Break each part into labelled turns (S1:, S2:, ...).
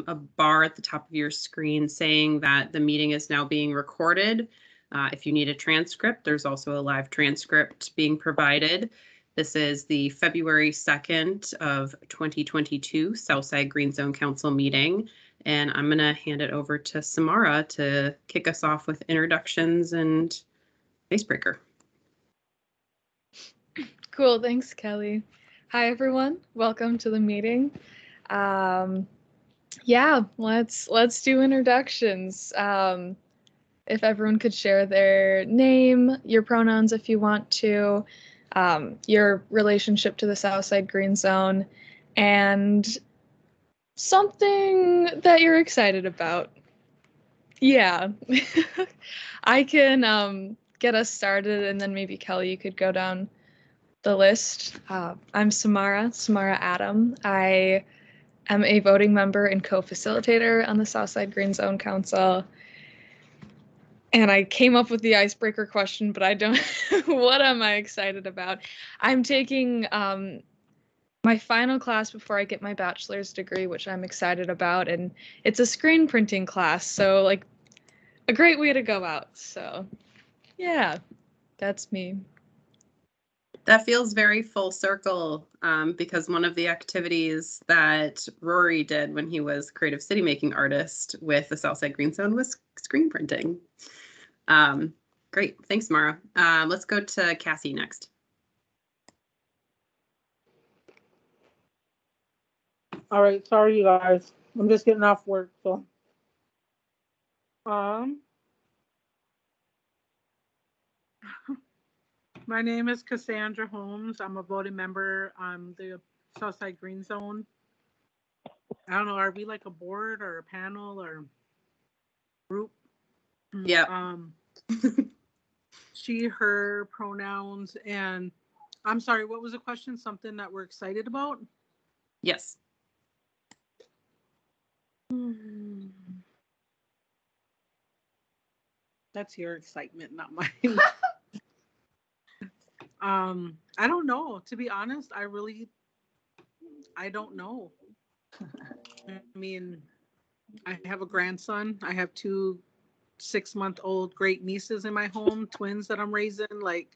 S1: a bar at the top of your screen saying that the meeting is now being recorded. If you need a transcript, there's also a live transcript being provided. This is the February 2nd of 2022 Southside Green Zone Council meeting. And I'm going to hand it over to Samara to kick us off with introductions and Icebreaker.
S2: Cool, thanks, Kelly. Hi, everyone. Welcome to the meeting. Yeah, let's do introductions. If everyone could share their name, your pronouns if you want to, your relationship to the Southside Green Zone, and something that you're excited about. Yeah, I can get us started, and then maybe Kelly, you could go down the list. I'm Samara Adam. I am a voting member and co-facilitator on the Southside Green Zone Council. And I came up with the icebreaker question, but I don't, what am I excited about? I'm taking my final class before I get my bachelor's degree, which I'm excited about. And it's a screen printing class, so like a great way to go out. So yeah, that's me.
S1: That feels very full circle because one of the activities that Rory did when he was creative city making artist with the Southside Green Zone was screen printing. Great. Thanks, Mara. Let's go to Cassie next.
S3: All right. Sorry, you guys. I'm just getting off work, so. My name is Cassandra Holmes. I'm a voting member on the Southside Green Zone. I don't know, are we like a board or a panel or group?
S1: Yeah.
S3: She, her pronouns, and I'm sorry, what was the question? Something that we're excited about?
S1: Yes.
S3: That's your excitement, not mine. I don't know. To be honest, I don't know. I mean, I have a grandson. I have 2 6-month-old great nieces in my home, twins that I'm raising. Like,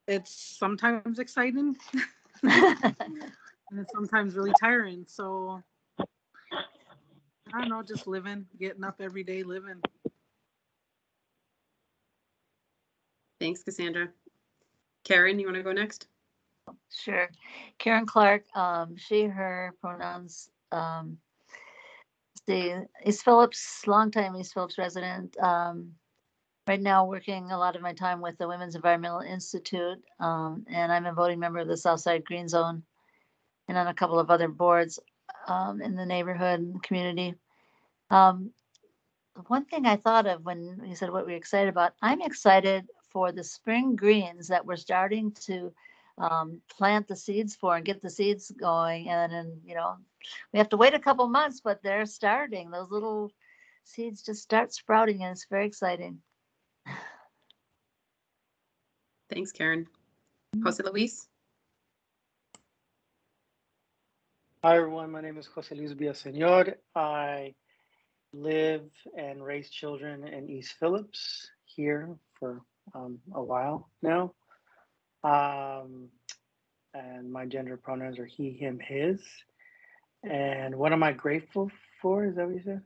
S3: it's sometimes exciting and it's sometimes really tiring. So I don't know, just living, getting up every day, living.
S1: Thanks, Cassandra. Karen, you want to go next?
S4: Sure. Karen Clark, she, her pronouns. East Phillips, longtime East Phillips resident. Right now working a lot of my time with the Women's Environmental Institute, and I'm a voting member of the Southside Green Zone and on a couple of other boards in the neighborhood and community. One thing I thought of when you said what we're excited about, I'm excited for the spring greens that we're starting to plant the seeds for and get the seeds going. And then, we have to wait a couple months, but they're starting. Those little seeds just start sprouting and it's very exciting.
S1: Thanks, Karen. Jose Luis.
S5: Hi, everyone. My name is Jose Luis Villaseñor. I live and raise children in East Phillips here for a while now. And my gender pronouns are he, him, his. And what am I grateful for? Is that what you said?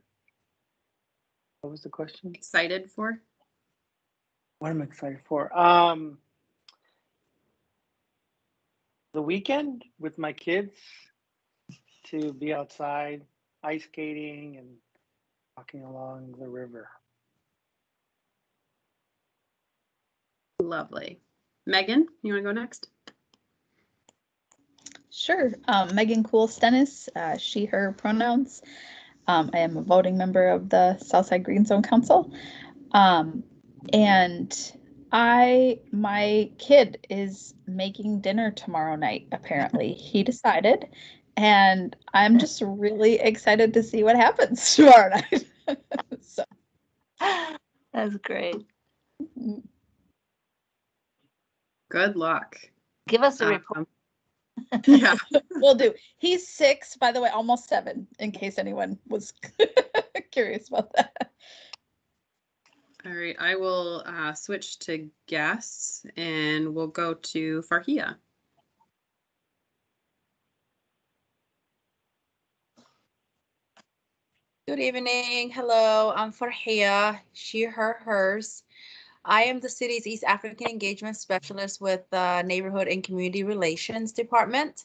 S5: What was the question?
S1: Excited for?
S5: What am I excited for? The weekend with my kids, to be outside ice skating and walking along the river.
S1: Lovely. Megan, you want to go next?
S6: Sure. Megan Cool-Stennis, she, her pronouns. I am a voting member of the Southside Green Zone Council. And my kid is making dinner tomorrow night, apparently. He decided. And I'm just really excited to see what happens tomorrow night. So.
S4: That's great.
S1: Good luck.
S4: Give us a report.
S1: Yeah.
S6: Will do. He's 6, by the way, almost 7, in case anyone was curious about that.
S1: All right, I will switch to guests and we'll go to Farhia.
S7: Good evening. Hello, I'm Farhia, she, her, hers. I am the city's East African Engagement Specialist with the Neighborhood and Community Relations Department.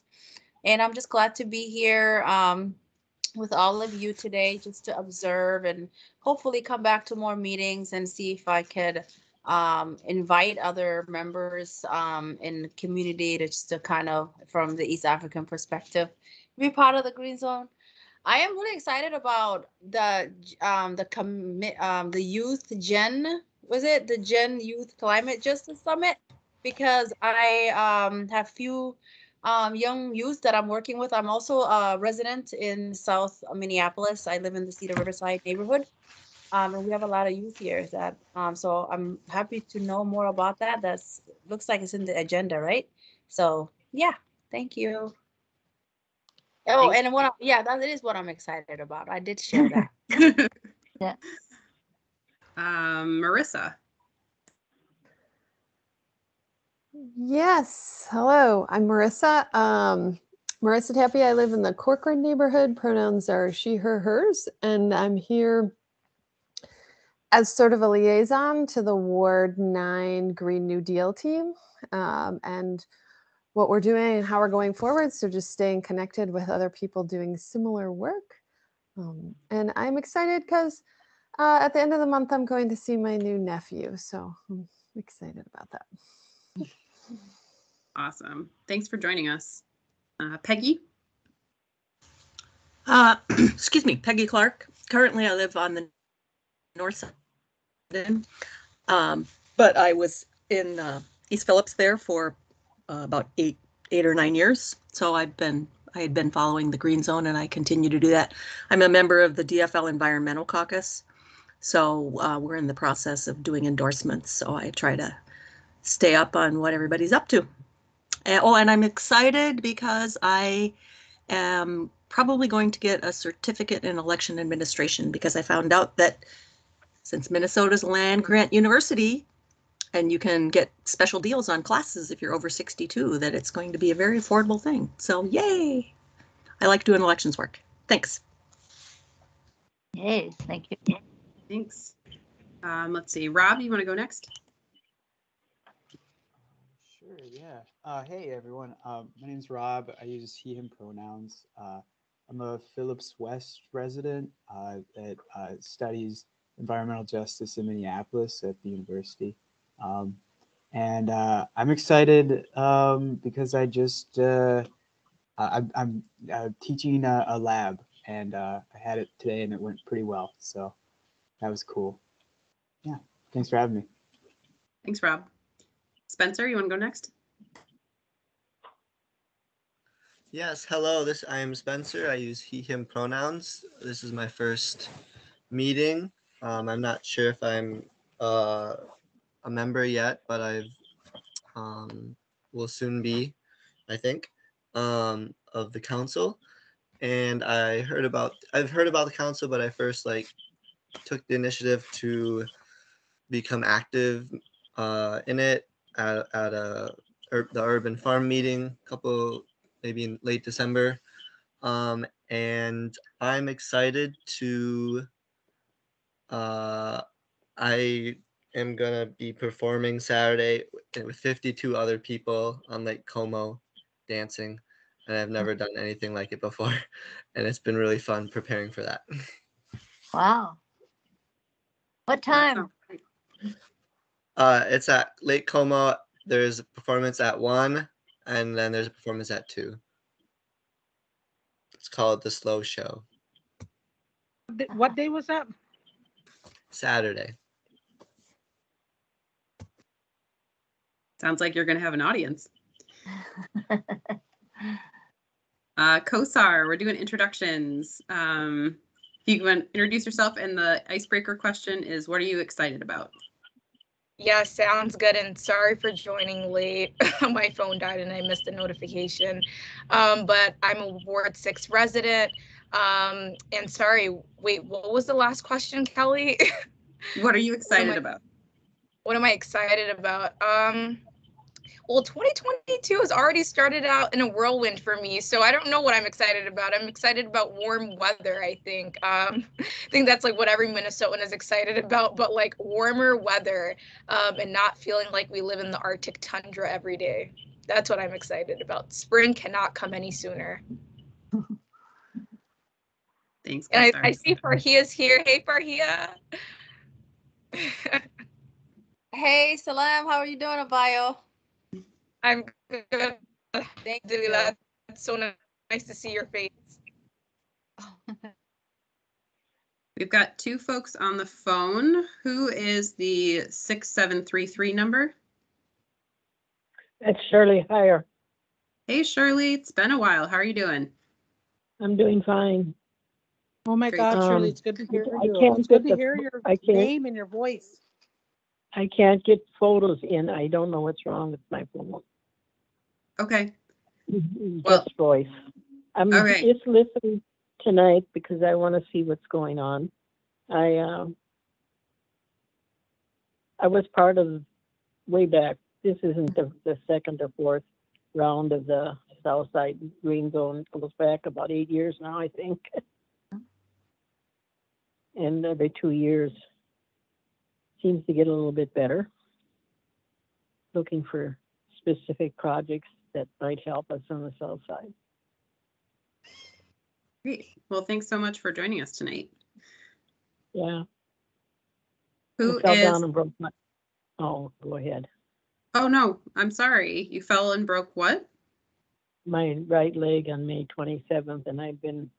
S7: And I'm just glad to be here with all of you today, just to observe and hopefully come back to more meetings and see if I could invite other members in the community to just to kind of, from the East African perspective, be part of the Green Zone. I am really excited about the youth Gen, was it the Gen Youth Climate Justice Summit? Because I have few young youth that I'm working with. I'm also a resident in South Minneapolis. I live in the Cedar Riverside neighborhood. And we have a lot of youth here that so I'm happy to know more about that. That's looks like it's in the agenda, right? So yeah, thank you. Oh,
S1: Thanks.
S7: and yeah, that is what I'm excited about. I did share that.
S4: Yeah.
S1: Marissa.
S8: Yes. Hello, I'm Marissa. Marissa Tappy. I live in the Corcoran neighborhood. Pronouns are she, her, hers. And I'm here as sort of a liaison to the Ward 9 Green New Deal team. And what we're doing and how we're going forward. So just staying connected with other people doing similar work. And I'm excited because at the end of the month, I'm going to see my new nephew. So I'm excited about that.
S1: Awesome. Thanks for joining us. Peggy?
S9: Excuse me, Peggy Clark. Currently, I live on the north side, but I was in East Phillips there for about eight or 9 years. So I had been following the Green Zone, and I continue to do that. I'm a member of the DFL Environmental Caucus, so we're in the process of doing endorsements. So I try to stay up on what everybody's up to. And I'm excited because I am probably going to get a certificate in election administration, because I found out that since Minnesota's a land grant university and you can get special deals on classes if you're over 62, that it's going to be a very affordable thing. So yay! I like doing elections work. Thanks.
S4: Yay, thank you.
S1: Thanks. Let's see. Rob, you want to go next?
S10: Sure, yeah. Hey, everyone. My name's Rob. I use he, him pronouns. I'm a Phillips West resident that studies environmental justice in Minneapolis at the university. And I'm excited because I just, I'm teaching a lab, and I had it today and it went pretty well. So that was cool. Yeah, thanks for having me.
S1: Thanks, Rob. Spencer, you want to go next?
S11: Yes, hello, I am Spencer. I use he, him pronouns. This is my first meeting. I'm not sure if I'm a member yet, but I've will soon be, I think, of the council. And I've heard about the council, but I first took the initiative to become active in it at the urban farm meeting maybe in late December. And I'm excited to I am gonna be performing Saturday with 52 other people on Lake Como dancing, and I've never done anything like it before, and it's been really fun preparing for that.
S4: Wow. What time?
S11: It's at Lake Como. There's a performance at 1, and then there's a performance at 2. It's called The Slow Show.
S3: What day was that?
S11: Saturday.
S1: Sounds like you're going to have an audience. Kosar, we're doing introductions. If you can introduce yourself, and the icebreaker question is, what are you excited about?
S2: Yeah, sounds good. And sorry for joining late. My phone died and I missed a notification. But I'm a Ward 6 resident. And sorry, wait, what was the last question, Kelly?
S1: What are you excited about?
S2: What am I excited about? Well, 2022 has already started out in a whirlwind for me, so I don't know what I'm excited about. I'm excited about warm weather, I think. I think that's like what every Minnesotan is excited about, but like warmer weather and not feeling like we live in the Arctic tundra every day. That's what I'm excited about. Spring cannot come any sooner.
S1: Thanks,
S2: And
S1: Cassandra.
S2: I see Farhia's here. Hey, Farhia.
S7: Hey, Salam, how are you doing, Abayo?
S2: I'm good.
S7: Thank
S2: Alhamdulillah.
S7: you.
S2: It's so nice to see your face.
S1: We've got two folks on the phone. Who is the 6733 number?
S12: It's Shirley Hire.
S1: Hey, Shirley, it's been a while. How are you doing?
S12: I'm doing fine.
S3: Oh my
S1: Great.
S3: God, Shirley, it's good to hear
S12: I
S3: you.
S12: can't
S3: It's good
S12: get
S3: to
S12: the-
S3: hear your
S12: I can't-
S3: name and your voice.
S12: I can't get photos in. I don't know what's wrong with my phone.
S1: Okay.
S12: Just
S1: Well,
S12: voice. I'm
S1: okay.
S12: just listening tonight because I want to see what's going on. I was part of way back. This isn't the second or fourth round of the Southside Green Zone. It goes back about 8 years now, I think. And every 2 years seems to get a little bit better. Looking for specific projects that might help us on the south side.
S1: Great. Well, thanks so much for joining us tonight.
S12: Yeah.
S1: Who
S12: I fell
S1: is?
S12: down and broke my. Oh, go ahead.
S1: Oh, no, I'm sorry. You fell and broke what?
S12: My right leg on May 27th, and I've been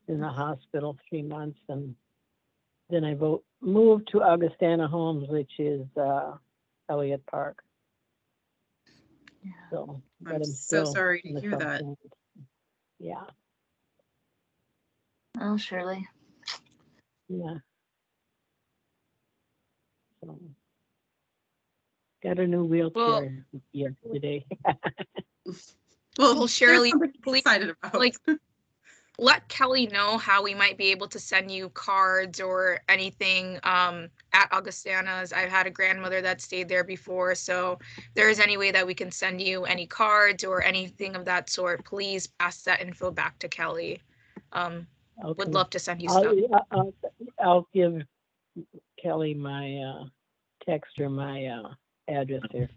S12: in the hospital 3 months, and then I moved to Augustana Homes, which is Elliott Park. So, but
S1: I'm
S12: I'm
S1: so
S12: still
S1: sorry
S12: in
S1: to
S12: the
S1: hear
S12: south
S1: that.
S12: end. Yeah,
S4: Oh, Shirley.
S12: yeah. So, got a new wheelchair yesterday.
S2: Well, Shirley, please,
S1: excited about.
S2: like, let Kelly know how we might be able to send you cards or anything at Augustana's. I've had a grandmother that stayed there before, so if there is any way that we can send you any cards or anything of that sort, please pass that info back to Kelly.
S12: Okay.
S2: Would love to send you stuff.
S12: I'll give Kelly my text her my address here.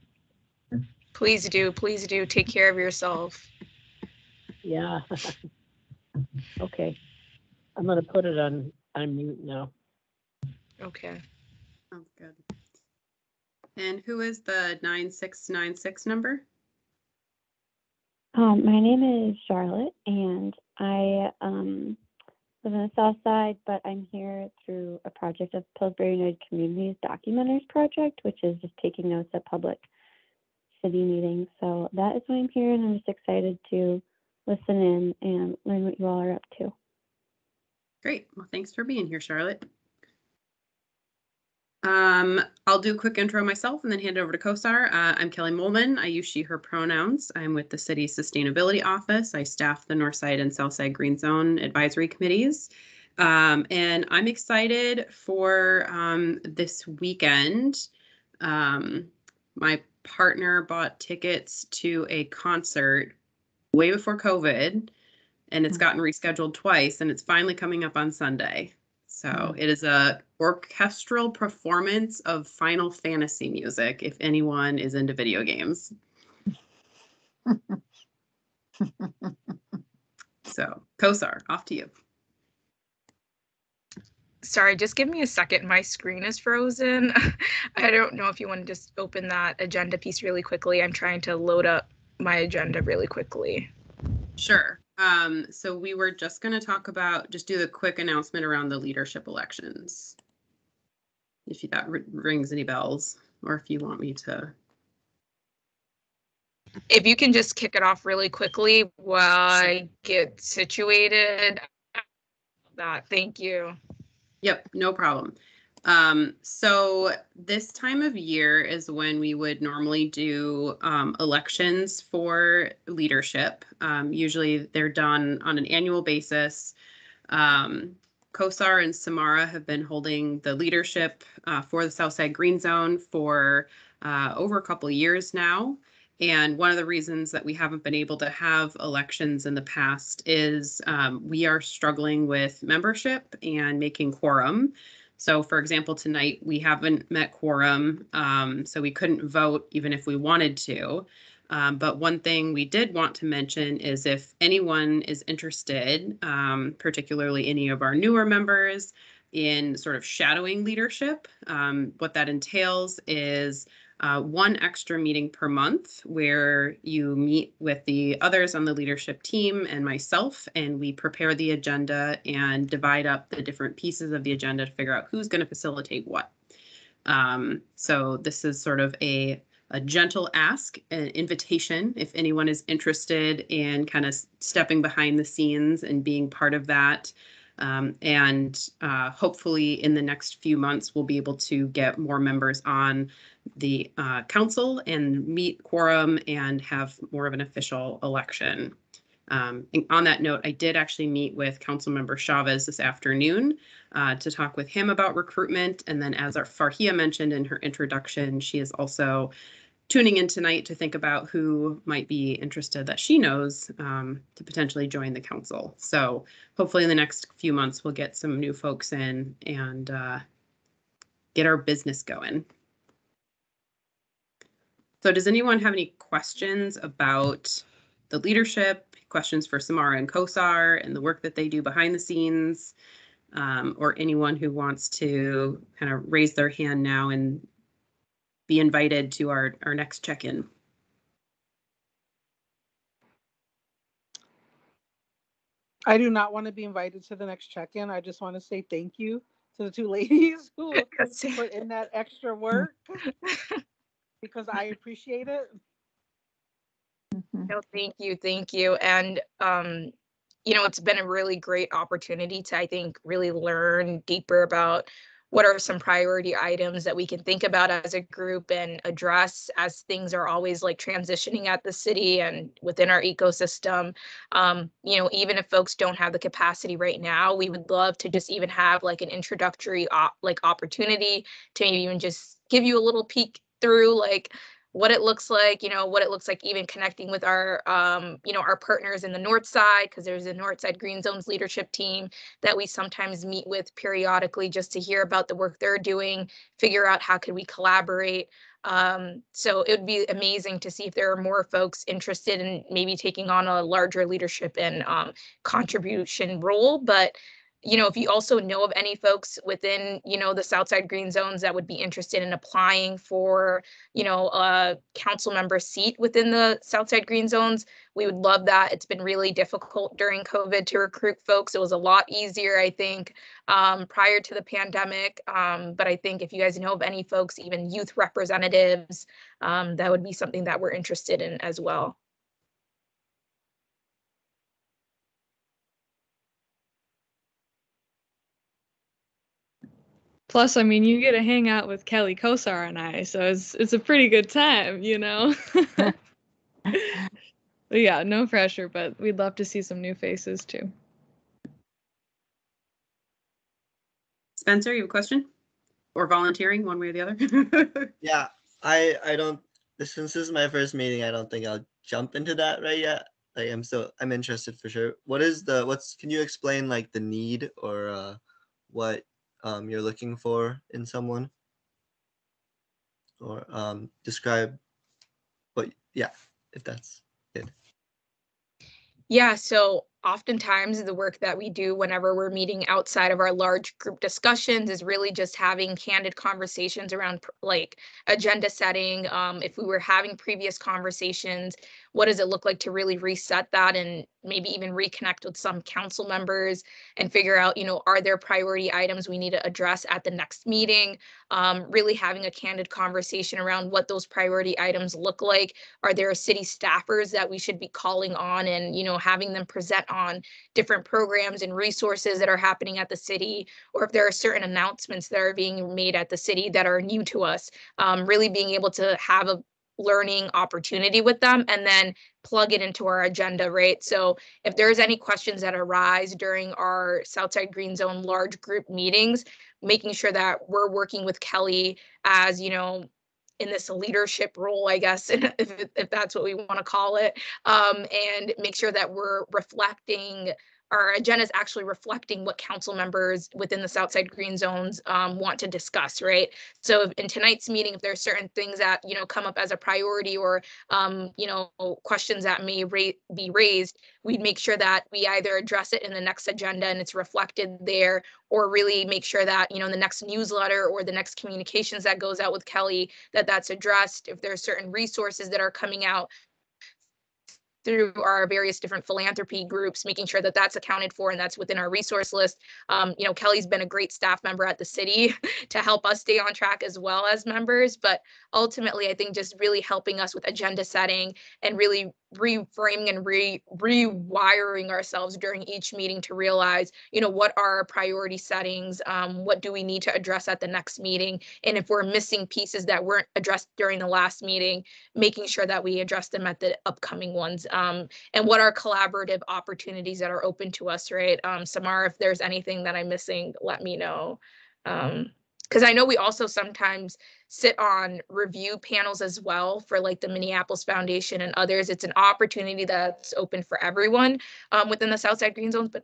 S2: Please do. Please do. Take care of yourself.
S12: Yeah. Okay. I'm gonna put it on mute now.
S2: Okay.
S1: Sounds good. And who is the 9696 number?
S13: My name is Charlotte, and I live in the South Side, but I'm here through a project of Pillsbury United Communities Documenters Project, which is just taking notes at public city meetings. So that is why I'm here, and I'm just excited to listen in and learn what you all are up to.
S1: Great. Well, thanks for being here, Charlotte. I'll do a quick intro myself and then hand it over to COSAR. I'm Kelly Molman. I use she, her pronouns. I'm with the city's sustainability office. I staff the Northside and Southside Green Zone advisory committees. And I'm excited for this weekend. My partner bought tickets to a concert way before COVID, and it's gotten rescheduled twice, and it's finally coming up on Sunday. So it is a orchestral performance of Final Fantasy music, if anyone is into video games. So, COSAR, off to you.
S2: Sorry, just give me a second. My screen is frozen. I don't know if you want to just open that agenda piece really quickly. I'm trying to load up my agenda really quickly.
S1: Sure. So we were just going to talk about, just do the quick announcement around the leadership elections. If that rings any bells, or if you want me to.
S2: If you can just kick it off really quickly while I get situated. Thank you.
S1: Yep, no problem. So this time of year is when we would normally do elections for leadership. Usually they're done on an annual basis. COSAR and Samara have been holding the leadership for the Southside Green Zone for over a couple of years now. And one of the reasons that we haven't been able to have elections in the past is we are struggling with membership and making quorum. So for example, tonight we haven't met quorum, so we couldn't vote even if we wanted to. But one thing we did want to mention is if anyone is interested, particularly any of our newer members, in sort of shadowing leadership, what that entails is one extra meeting per month where you meet with the others on the leadership team and myself, and we prepare the agenda and divide up the different pieces of the agenda to figure out who's going to facilitate what. So this is sort of a gentle ask, an invitation, if anyone is interested in kind of stepping behind the scenes and being part of that. Hopefully in the next few months, we'll be able to get more members on the council and meet quorum and have more of an official election. And on that note, I did actually meet with Councilmember Chavez this afternoon to talk with him about recruitment. And then as our Farhia mentioned in her introduction, she is also tuning in tonight to think about who might be interested that she knows to potentially join the council. So hopefully in the next few months, we'll get some new folks in and get our business going. So does anyone have any questions about the leadership, questions for Samara and COSAR and the work that they do behind the scenes, or anyone who wants to kind of raise their hand now and be invited to our next check-in?
S3: I do not want to be invited to the next check-in. I just want to say thank you to the two ladies who put in that extra work because I appreciate it.
S14: No, thank you. And you know, it's been a really great opportunity to, I think, really learn deeper about what are some priority items that we can think about as a group and address as things are always like transitioning at the city and within our ecosystem. You know, even if folks don't have the capacity right now, we would love to just even have like an introductory opportunity to maybe even just give you a little peek through like what it looks like, you know, what it looks like even connecting with our, you know, our partners in the North Side, because there's a North Side Green Zones leadership team that we sometimes meet with periodically just to hear about the work they're doing, figure out how could we collaborate. So it would be amazing to see if there are more folks interested in maybe taking on a larger leadership and contribution role. But you know, if you also know of any folks within, you know, the Southside Green Zones that would be interested in applying for, you know, a council member seat within the Southside Green Zones, we would love that. It's been really difficult during COVID to recruit folks. It was a lot easier, I think, prior to the pandemic. But I think if you guys know of any folks, even youth representatives, that would be something that we're interested in as well.
S2: Plus, I mean, you get to hang out with Kelly, COSAR, and I, so it's a pretty good time, you know? But yeah, no pressure, but we'd love to see some new faces too.
S1: Spencer, you have a question? Or volunteering, one way or the other?
S11: Yeah, I don't, since this is my first meeting, I don't think I'll jump into that right yet. Like I'm interested for sure. Can you explain like the need or what you're looking for in someone? Or describe what, yeah, if that's good.
S14: Yeah, so oftentimes the work that we do whenever we're meeting outside of our large group discussions is really just having candid conversations around like agenda setting. If we were having previous conversations, what does it look like to really reset that and maybe even reconnect with some council members and figure out, are there priority items we need to address at the next meeting? Really having a candid conversation around what those priority items look like. Are there city staffers that we should be calling on and, having them present on different programs and resources that are happening at the city, or if there are certain announcements that are being made at the city that are new to us, really being able to have a learning opportunity with them and then plug it into our agenda, right? So if there's any questions that arise during our Southside Green Zone large group meetings, making sure that we're working with Kelly as, in this leadership role, I guess, if that's what we want to call it, and make sure that we're reflecting, our agenda is actually reflecting what council members within the Southside Green Zones want to discuss, right? So in tonight's meeting, if there's certain things that, come up as a priority or, questions that may be raised, we'd make sure that we either address it in the next agenda and it's reflected there, or really make sure that, in the next newsletter or the next communications that goes out with Kelly, that's addressed. If there are certain resources that are coming out through our various different philanthropy groups, making sure that that's accounted for and that's within our resource list. Kelly's been a great staff member at the city to help us stay on track as well as members. But ultimately, I think just really helping us with agenda setting and really reframing and rewiring ourselves during each meeting to realize, what are our priority settings? What do we need to address at the next meeting? And if we're missing pieces that weren't addressed during the last meeting, making sure that we address them at the upcoming ones. And what are collaborative opportunities that are open to us, right? Samara, if there's anything that I'm missing, let me know. Because I know we also sometimes sit on review panels as well for like the Minneapolis Foundation and others. It's an opportunity that's open for everyone within the Southside Green Zones, but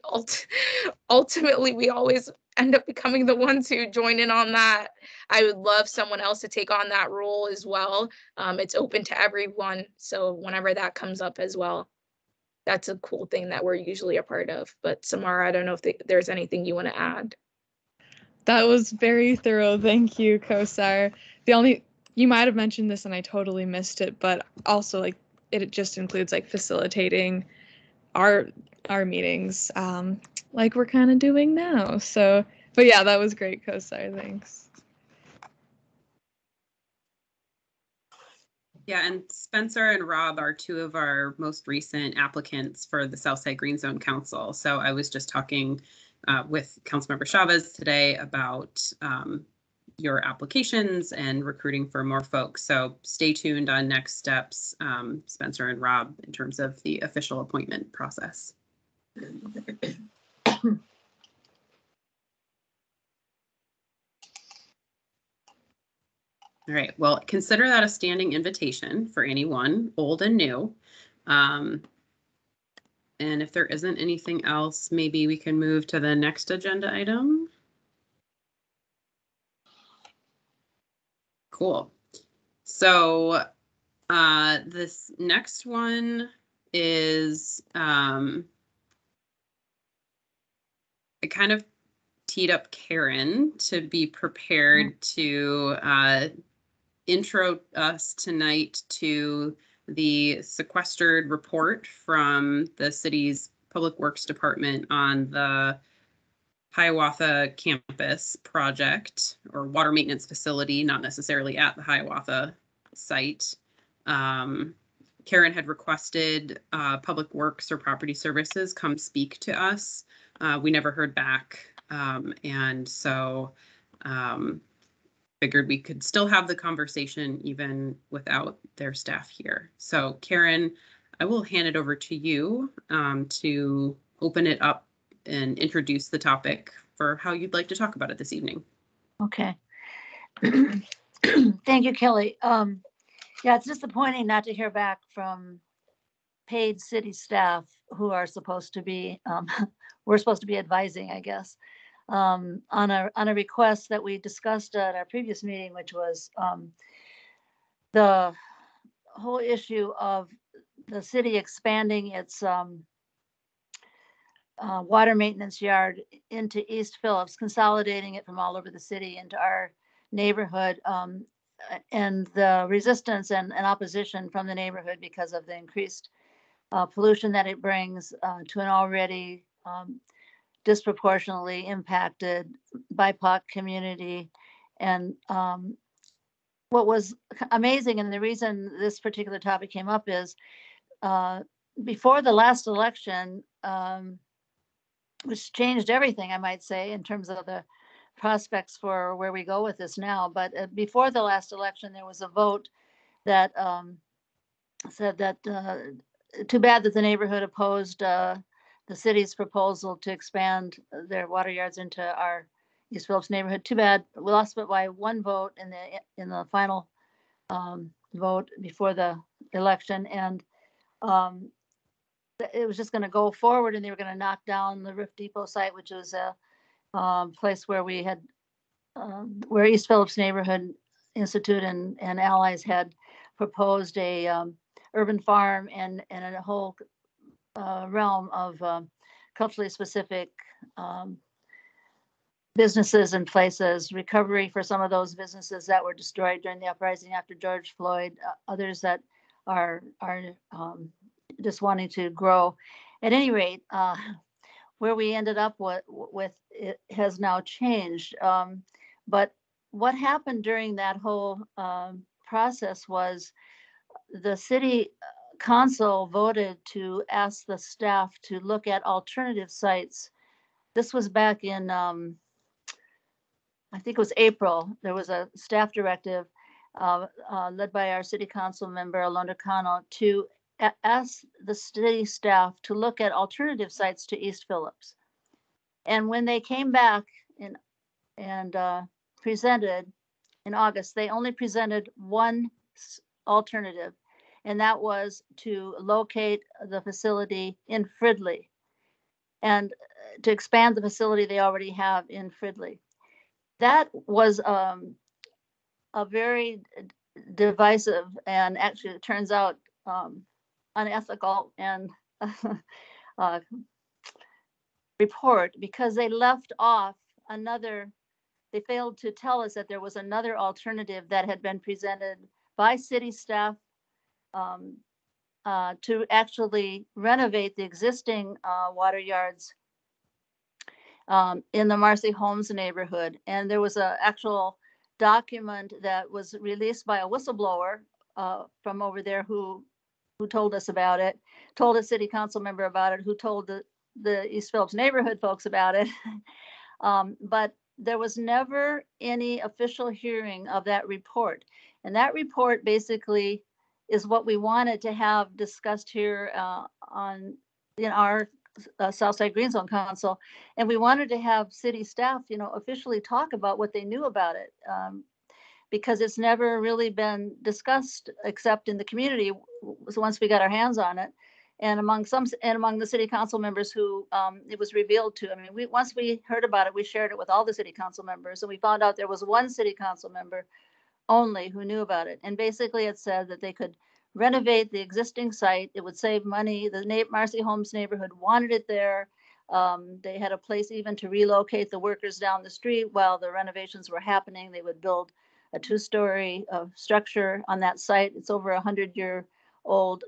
S14: ultimately we always end up becoming the ones who join in on that. I would love someone else to take on that role as well. It's open to everyone. So whenever that comes up as well, that's a cool thing that we're usually a part of. But Samara, I don't know if there's anything you want to add.
S2: That was very thorough. Thank you, Kosar. You might have mentioned this and I totally missed it, but also like it just includes like facilitating our meetings, like we're kind of doing now. So, but yeah, that was great, Kosar. Thanks.
S1: Yeah, and Spencer and Rob are two of our most recent applicants for the Southside Green Zone Council. So I was just talking with Councilmember Chavez today about your applications and recruiting for more folks. So stay tuned on next steps, Spencer and Rob, in terms of the official appointment process. All right, well, consider that a standing invitation for anyone, old and new. And if there isn't anything else, maybe we can move to the next agenda item. Cool. So this next one is, I kind of teed up Karen to be prepared to intro us tonight to the sequestered report from the city's Public Works Department on the Hiawatha campus project or water maintenance facility, not necessarily at the Hiawatha site. Karen had requested Public Works or Property Services come speak to us. We never heard back. And so figured we could still have the conversation even without their staff here. So Karen, I will hand it over to you to open it up and introduce the topic for how you'd like to talk about it this evening.
S4: Okay. Thank you, Kelly. Yeah, it's disappointing not to hear back from paid city staff who are supposed to be, we're supposed to be advising, I guess, on a request that we discussed at our previous meeting, which was the whole issue of the city expanding its water maintenance yard into East Phillips, consolidating it from all over the city into our neighborhood. and the resistance and opposition from the neighborhood because of the increased pollution that it brings to an already disproportionately impacted BIPOC community. And what was amazing, and the reason this particular topic came up is before the last election, which changed everything, I might say, in terms of the prospects for where we go with this now. But before the last election, there was a vote that said that too bad that the neighborhood opposed the city's proposal to expand their water yards into our East Phillips neighborhood. Too bad we lost it by one vote in the final vote before the election, and it was just going to go forward, and they were going to knock down the Rift Depot site, which was a place where we had where East Phillips Neighborhood Institute and allies had proposed a urban farm and a whole realm of culturally specific businesses and places, recovery for some of those businesses that were destroyed during the uprising after George Floyd, others that are just wanting to grow. At any rate, where we ended up with it has now changed. But what happened during that whole process was the city council voted to ask the staff to look at alternative sites. This was back in, I think it was April. There was a staff directive led by our city council member, Alondra Cano, to ask the city staff to look at alternative sites to East Phillips. And when they came back and presented in August, they only presented one alternative, and that was to locate the facility in Fridley and to expand the facility they already have in Fridley. That was a very divisive, and actually it turns out unethical and report, because they left off they failed to tell us that there was another alternative that had been presented by city staff to actually renovate the existing water yards in the Marcy Holmes neighborhood. And there was an actual document that was released by a whistleblower from over there who told us about it, told a city council member about it, who told the East Phillips neighborhood folks about it. But there was never any official hearing of that report. And that report basically is what we wanted to have discussed here in our Southside Green Zone Council. And we wanted to have city staff, officially talk about what they knew about it. Because it's never really been discussed except in the community once we got our hands on it, and among the city council members who it was revealed to. I mean, once we heard about it, we shared it with all the city council members, and we found out there was one city council member only who knew about it. And basically, it said that they could renovate the existing site. It would save money. The Marcy Holmes neighborhood wanted it there. They had a place even to relocate the workers down the street while the renovations were happening. They would build a 2-story structure on that site. It's over 100-year-old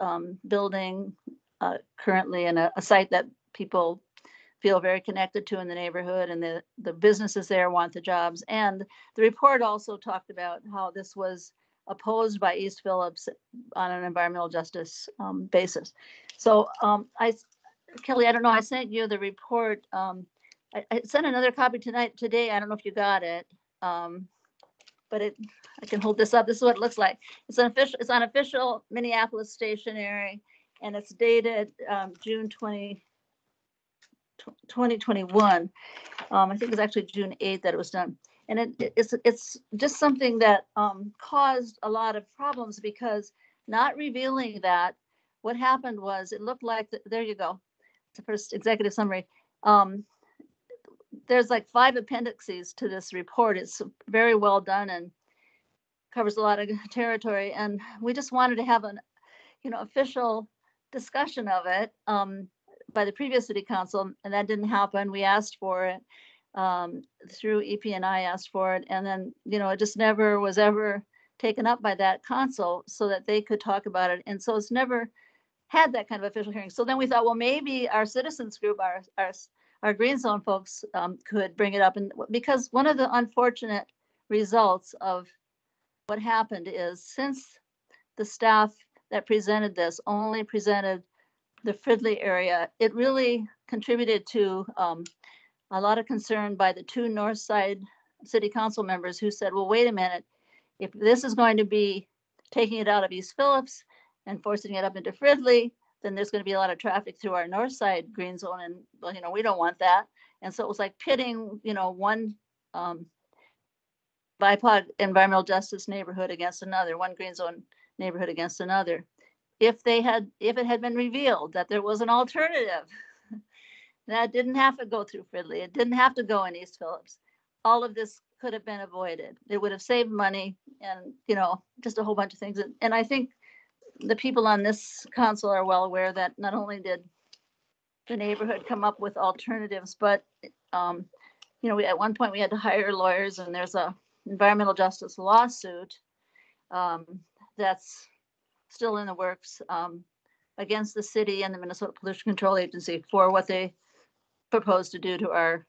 S4: building currently, and a site that people feel very connected to in the neighborhood, and the businesses there want the jobs. And the report also talked about how this was opposed by East Phillips on an environmental justice basis. So Kelly, I don't know, I sent you the report. I sent another copy today. I don't know if you got it. But I can hold this up. This is what it looks like. It's on official Minneapolis stationery, and it's dated June 2021. I think it's actually June 8th that it was done. And it's just something that caused a lot of problems, because not revealing that, what happened was it looked like, there you go, the first executive summary. There's like 5 appendices to this report. It's very well done and covers a lot of territory. And we just wanted to have an, official discussion of it by the previous city council, and that didn't happen. We asked for it through EP, and I asked for it, and then it just never was ever taken up by that council so that they could talk about it. And so it's never had that kind of official hearing. So then we thought, well, maybe our citizens group, our Green Zone folks could bring it up. And because one of the unfortunate results of what happened is, since the staff that presented this only presented the Fridley area, it really contributed to a lot of concern by the two Northside city council members who said, well, wait a minute, if this is going to be taking it out of East Phillips and forcing it up into Fridley, then there's going to be a lot of traffic through our north side green zone, and well, we don't want that. And so it was like pitting, one BIPOC environmental justice neighborhood against another, one green zone neighborhood against another. If it had been revealed that there was an alternative that didn't have to go through Fridley, it didn't have to go in East Phillips, all of this could have been avoided. It would have saved money and, just a whole bunch of things. And I think the people on this council are well aware that not only did the neighborhood come up with alternatives, but, at one point we had to hire lawyers, and there's a environmental justice lawsuit that's still in the works against the city and the Minnesota Pollution Control Agency for what they propose to do to our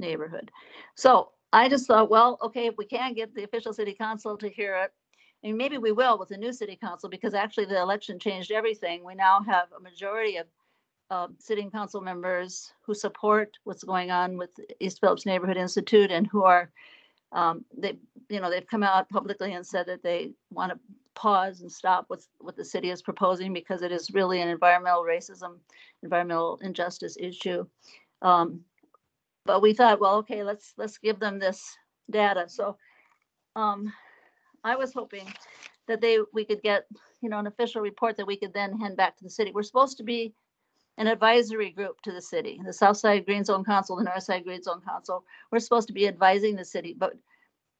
S4: neighborhood. So I just thought, well, okay, if we can't get the official city council to hear it, and maybe we will with the new city council, because actually the election changed everything. We now have a majority of sitting council members who support what's going on with East Phillips Neighborhood Institute, and who are they've come out publicly and said that they want to pause and stop what the city is proposing, because it is really an environmental racism, environmental injustice issue. But we thought, well, okay, let's give them this data. So I was hoping that we could get an official report that we could then hand back to the city. We're supposed to be an advisory group to the city, the Southside Green Zone Council, the Northside Green Zone Council. We're supposed to be advising the city, but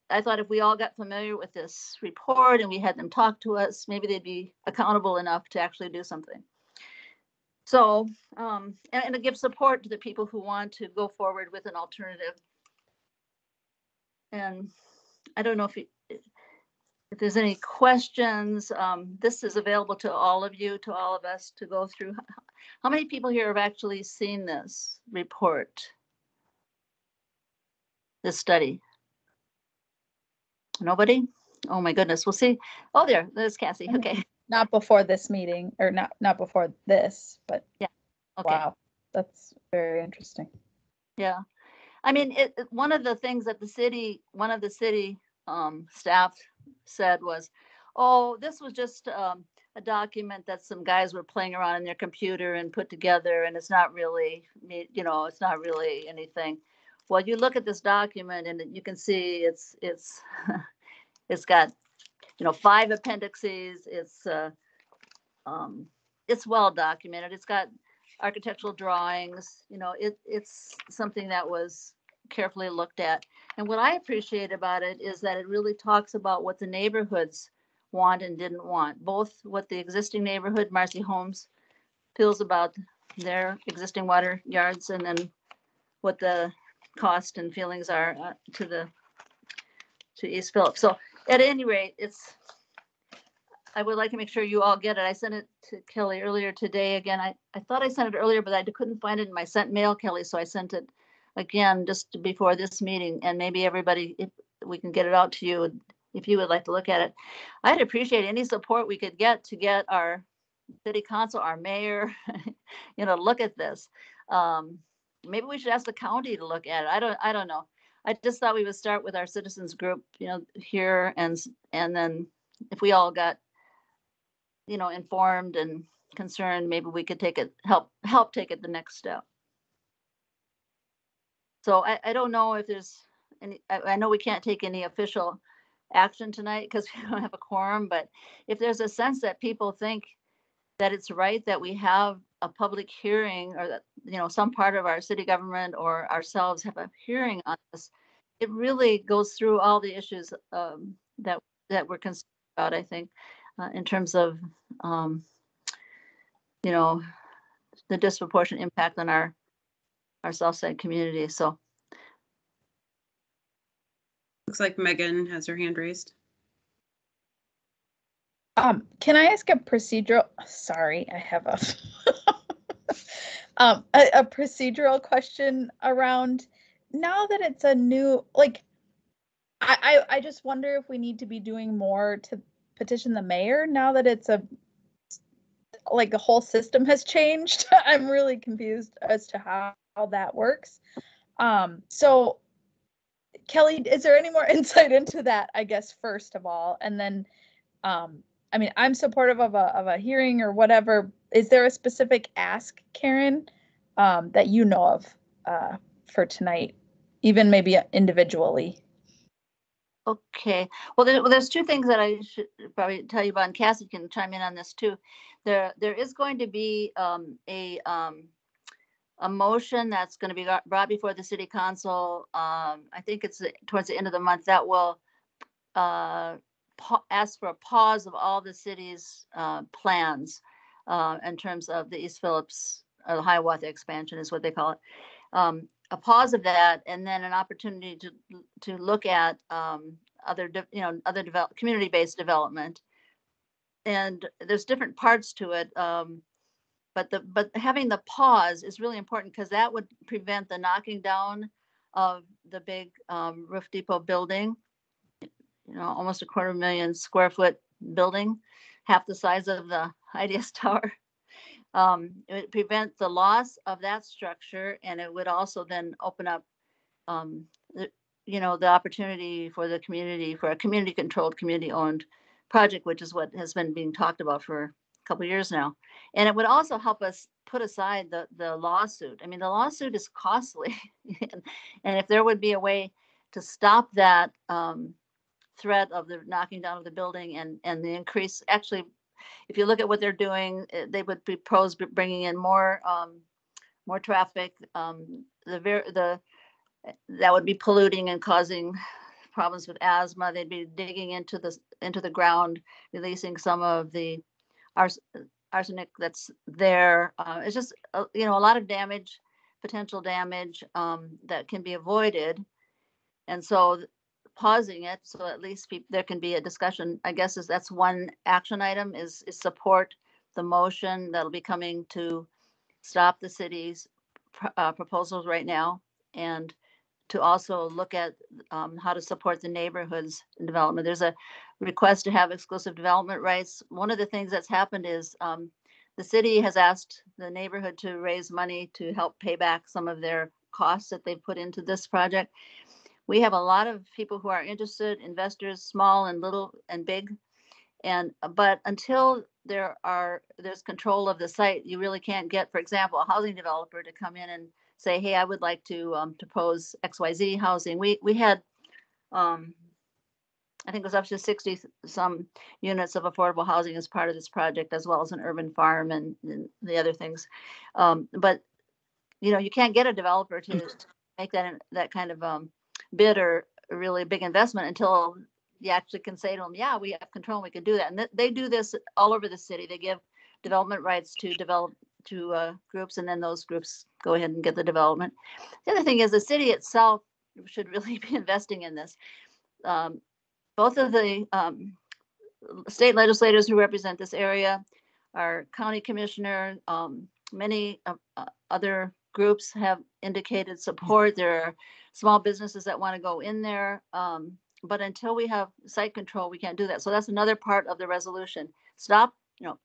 S4: I thought if we all got familiar with this report and we had them talk to us, maybe they'd be accountable enough to actually do something. So, and to give support to the people who want to go forward with an alternative. And I don't know if there's any questions. This is available to all of you, to all of us, to go through. How many people here have actually seen this report, this study? Nobody? Oh my goodness. We'll see. Oh, there's Cassie. Okay.
S6: Not before this meeting, or not before this, but
S4: yeah. Okay.
S6: Wow, that's very interesting.
S4: Yeah. I mean, one of the things that one of the city staff said was, oh, this was just a document that some guys were playing around in their computer and put together, and it's not really, it's not really anything. Well, you look at this document and you can see it's it's got 5 appendices. It's well documented. It's got architectural drawings. It's something that was carefully looked at. And what I appreciate about it is that it really talks about what the neighborhoods want and didn't want, both what the existing neighborhood, Marcy Holmes, feels about their existing water yards, and then what the cost and feelings are to East Phillips. So at any rate, I would like to make sure you all get it. I sent it to Kelly earlier today. Again, I thought I sent it earlier, but I couldn't find it in my sent mail, Kelly. So I sent it again just before this meeting, and maybe everybody, if we can get it out to you, if you would like to look at it. I'd appreciate any support we could get to get our city council, our mayor, look at this. Maybe we should ask the county to look at it. I don't know. I just thought we would start with our citizens group, here, and then if we all got, informed and concerned, maybe we could help take it the next step. So I don't know if there's any. I know we can't take any official action tonight because we don't have a quorum, but if there's a sense that people think that it's right that we have a public hearing, or that some part of our city government or ourselves have a hearing on this, it really goes through all the issues that we're concerned about, I think, in terms of the disproportionate impact on our Southside community. So
S1: looks like Megan has her hand raised.
S6: Can I ask a procedural? Sorry, I have a procedural question around now that it's a new, like, I just wonder if we need to be doing more to petition the mayor now that it's like the whole system has changed. I'm really confused as to how that works. So Kelly, is there any more insight into that, I guess, first of all? And then, I mean, I'm supportive of a hearing or whatever. Is there a specific ask, Karen, that you know of for tonight, even maybe individually?
S4: Okay. Well, there's two things that I should probably tell you about, and Cassie can chime in on this too. There is going to be a motion that's going to be brought before the city council. I think it's towards the end of the month that will ask for a pause of all the city's plans in terms of the East Phillips or the Hiawatha expansion is what they call it. A pause of that, and then an opportunity to look at other community-based development. And there's different parts to it. But having the pause is really important because that would prevent the knocking down of the big Roof Depot building, almost 250,000 square foot building, half the size of the IDS Tower. It would prevent the loss of that structure, and it would also then open up, the opportunity for the community, for a community-controlled, community-owned project, which is what has been being talked about for a couple of years now. And it would also help us put aside the lawsuit. I mean, the lawsuit is costly, and if there would be a way to stop that threat of the knocking down of the building and the increase, actually, if you look at what they're doing, they would propose bringing in more traffic. That would be polluting and causing problems with asthma. They'd be digging into the ground, releasing some of the arsenic that's there. It's just a lot of damage, potential damage that can be avoided. And so pausing it, so at least there can be a discussion, I guess, that's one action item is support the motion that'll be coming to stop the city's proposals right now, and to also look at how to support the neighborhoods in development. There's a request to have exclusive development rights. One of the things that's happened is the city has asked the neighborhood to raise money to help pay back some of their costs that they've put into this project. We have a lot of people who are interested, investors, small and little and big. But until there's control of the site, you really can't get, for example, a housing developer to come in and say, hey, I would like to propose XYZ housing. We had, I think it was up to 60 some units of affordable housing as part of this project, as well as an urban farm and the other things. But you can't get a developer to make that kind of bid or a really big investment until you actually can say to them, yeah, we have control, we can do that. And they do this all over the city. They give development rights to groups, and then those groups go ahead and get the development. The other thing is the city itself should really be investing in this. Both of the state legislators who represent this area, our county commissioner, many other groups have indicated support. There are small businesses that want to go in there. But until we have site control, we can't do that. So that's another part of the resolution. Stop,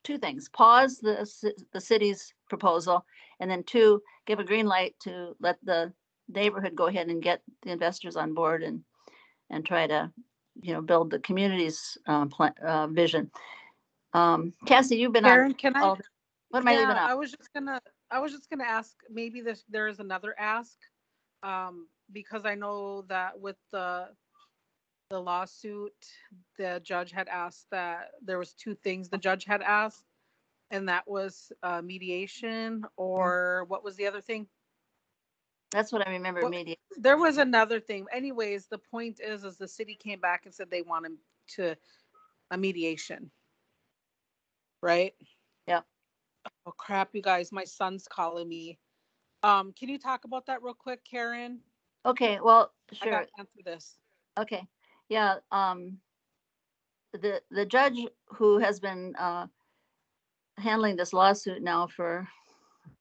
S4: two things: pause the city's proposal, and then two, give a green light to let the neighborhood go ahead and get the investors on board and try to, build the community's vision. Cassie, you've been
S3: Karen,
S4: on.
S3: can I?
S4: What am I leaving out?
S3: I was just gonna ask. Maybe there is another ask, because I know that with the lawsuit, the judge had asked that there was two things the judge had asked, and that was mediation, or what was the other thing?
S4: That's what I remember. Mediation.
S3: There was another thing. Anyways, the point is the city came back and said they wanted a mediation, right?
S4: Yeah.
S3: Oh crap, you guys! My son's calling me. Can you talk about that real quick, Karen?
S4: Okay. Well, sure.
S3: I got to answer this.
S4: Okay. Yeah. the judge who has been handling this lawsuit now for,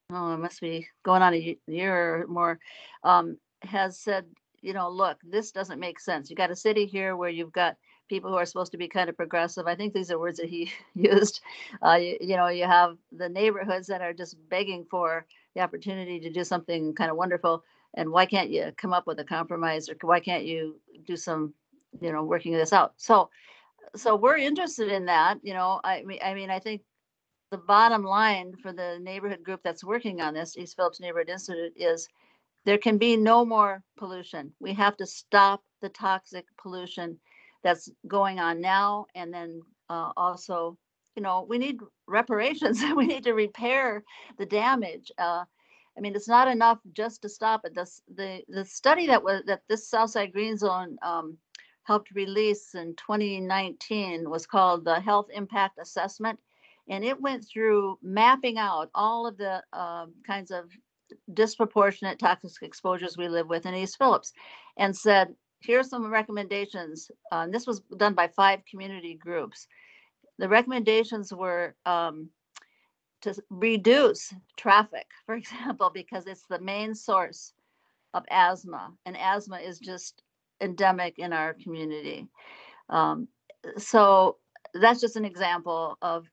S4: it must be going on a year or more, has said, look, this doesn't make sense. You got a city here where you've got people who are supposed to be kind of progressive. I think these are words that he used. You have the neighborhoods that are just begging for the opportunity to do something kind of wonderful. And why can't you come up with a compromise, or why can't you do some, working this out? So we're interested in that. I think the bottom line for the neighborhood group that's working on this, East Phillips Neighborhood Institute, is there can be no more pollution. We have to stop the toxic pollution that's going on now. And then also, we need reparations. We need to repair the damage. It's not enough just to stop it. The study that this Southside Green Zone helped release in 2019 was called the Health Impact Assessment. And it went through mapping out all of the kinds of disproportionate toxic exposures we live with in East Phillips, and said, here's some recommendations. This was done by 5 community groups. The recommendations were to reduce traffic, for example, because it's the main source of asthma, and asthma is just endemic in our community. So that's just an example of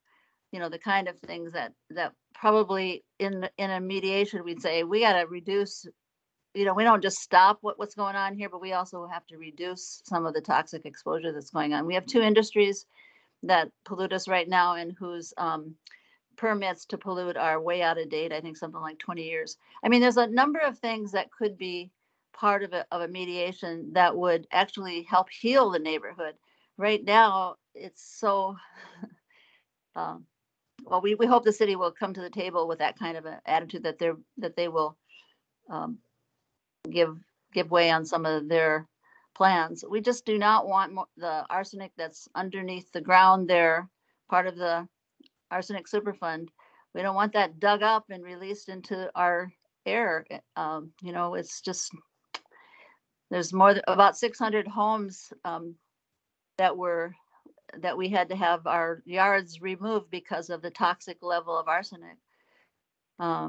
S4: the kind of things that probably in a mediation we'd say we got to reduce. We don't just stop what's going on here, but we also have to reduce some of the toxic exposure that's going on. We have 2 industries that pollute us right now, and whose permits to pollute are way out of date. I think something like 20 years. There's a number of things that could be part of a mediation that would actually help heal the neighborhood. Right now, it's so. Well, we hope the city will come to the table with that kind of an attitude, that they will give way on some of their plans. We just do not want the arsenic that's underneath the ground there, part of the arsenic superfund. We don't want that dug up and released into our air. It's just, there's about 600 homes that we had to have our yards removed because of the toxic level of arsenic. I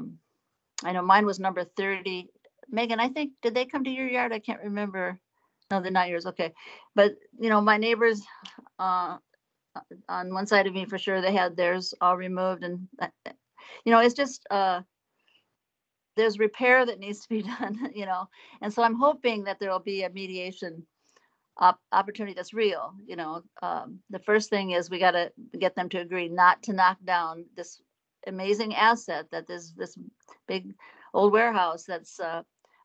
S4: know mine was number 30. Megan, I think, did they come to your yard? I can't remember. No, they're not yours. Okay. But, my neighbors on one side of me, for sure, they had theirs all removed. And, it's just, there's repair that needs to be done, And so I'm hoping that there will be a mediation opportunity that's real. The first thing is we got to get them to agree not to knock down this amazing asset that is this big old warehouse that's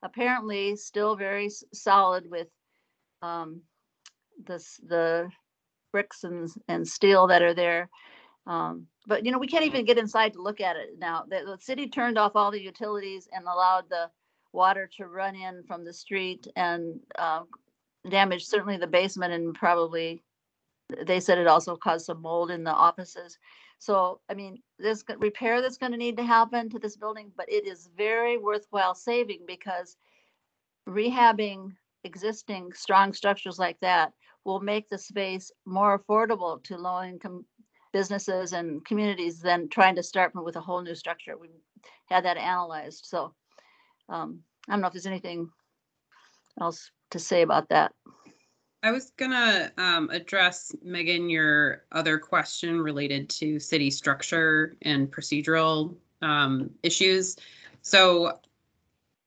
S4: apparently still very solid with the bricks and steel that are there. But we can't even get inside to look at it now. The city turned off all the utilities and allowed the water to run in from the street and damage certainly the basement, and probably they said it also caused some mold in the offices. So there's repair that's going to need to happen to this building, but it is very worthwhile saving, because rehabbing existing strong structures like that will make the space more affordable to low-income businesses and communities than trying to start with a whole new structure. We had that analyzed. So I don't know if there's anything else to say about that.
S1: I was gonna address, Megan, your other question related to city structure and procedural issues. So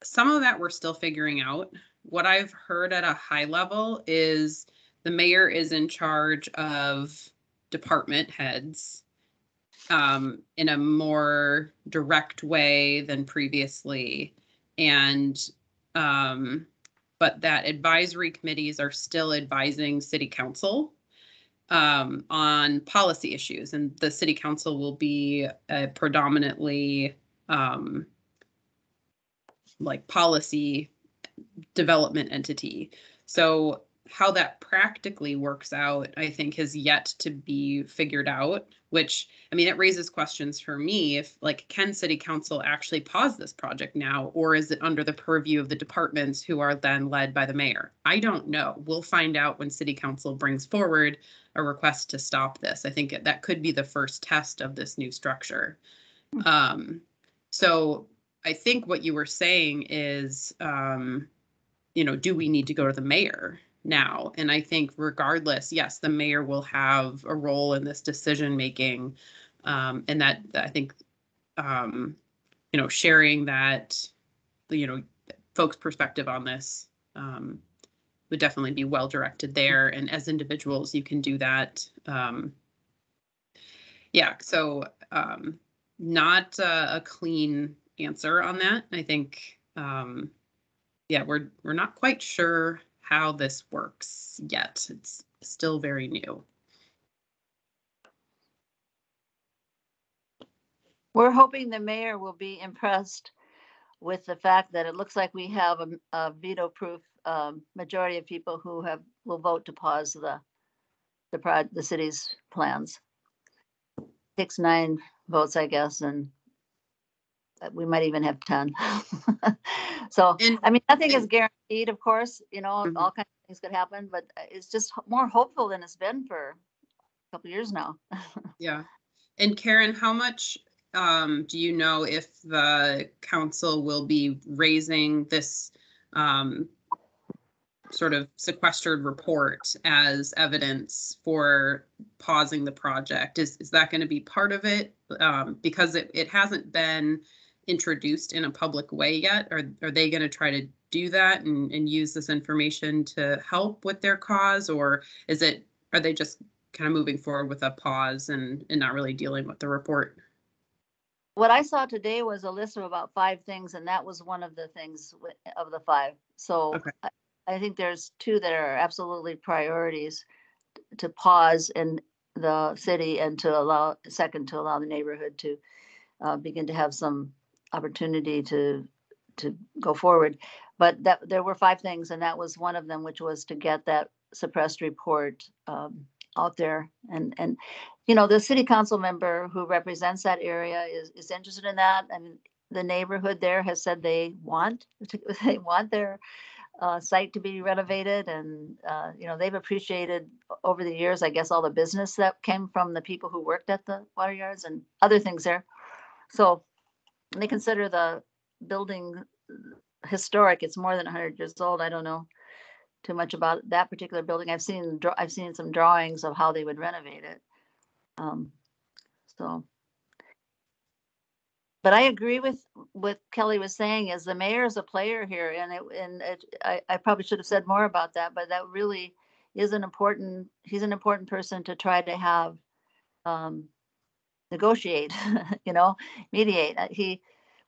S1: some of that we're still figuring out. What I've heard at a high level is the mayor is in charge of department heads in a more direct way than previously. And but that advisory committees are still advising city council on policy issues, and the city council will be a predominantly like policy development entity. So how that practically works out, I think, has yet to be figured out, which, I mean, it raises questions for me if, like, can City Council actually pause this project now, or is it under the purview of the departments who are then led by the mayor? I don't know. We'll find out when City Council brings forward a request to stop this. I think that could be the first test of this new structure. So I think what you were saying is, do we need to go to the mayor now? And I think regardless, yes, the mayor will have a role in this decision making. And that I think, sharing that, folks' perspective on this would definitely be well directed there. And as individuals, you can do that. So not a clean answer on that. I think, we're not quite sure how this works yet. It's still very new.
S4: We're hoping the mayor will be impressed with the fact that it looks like we have a veto-proof majority of people who will vote to pause the city's plans. It takes 9 votes, I guess, and we might even have 10. So, I mean, nothing is guaranteed, of course, all kinds of things could happen, but it's just more hopeful than it's been for a couple of years now.
S1: Yeah. And Karen, how much do you know if the council will be raising this sort of sequestered report as evidence for pausing the project? Is that going to be part of it? Because it hasn't been introduced in a public way yet. Are they going to try to do that and use this information to help with their cause, or are they just kind of moving forward with a pause and not really dealing with the report?
S4: What I saw today was a list of about 5 things, and that was one of the things of the 5. So okay. I think there's 2 that are absolutely priorities to pause in the city and to allow the neighborhood to begin to have some opportunity to go forward. But there were 5 things, and that was one of them, which was to get that suppressed report out there. And the city council member who represents that area is interested in that. I mean, the neighborhood there has said they want their site to be renovated, and they've appreciated over the years, I guess, all the business that came from the people who worked at the water yards and other things there. So they consider the building historic. It's more than 100 years old. I don't know too much about that particular building. I've seen some drawings of how they would renovate it. But I agree with what Kelly was saying, is the mayor is a player here, and I probably should have said more about that, but that really is he's an important person to try to have negotiate, mediate.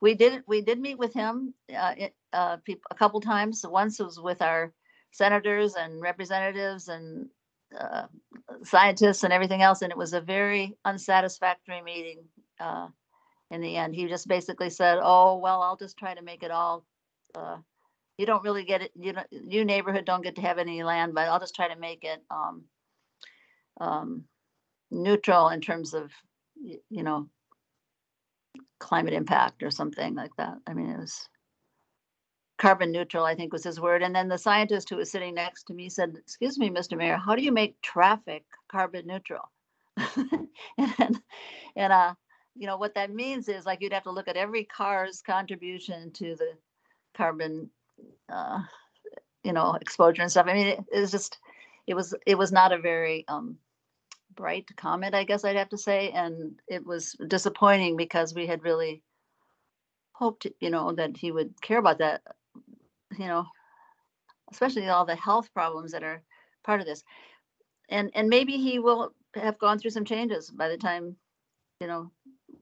S4: We did meet with him a couple times. Once was with our senators and representatives and scientists and everything else, and it was a very unsatisfactory meeting. In the end, he just basically said, "Oh, well, I'll just try to make it all. You don't really get it. You neighborhood don't get to have any land, but I'll just try to make it neutral in terms of, climate impact or something like that." I mean, it was carbon neutral, I think was his word. And then the scientist who was sitting next to me said, "Excuse me, Mr. Mayor, how do you make traffic carbon neutral?" and what that means is, like, you'd have to look at every car's contribution to the carbon, exposure and stuff. I mean, it was not a very bright comment, I guess I'd have to say. And it was disappointing because we had really hoped, that he would care about that, especially all the health problems that are part of this. And maybe he will have gone through some changes by the time,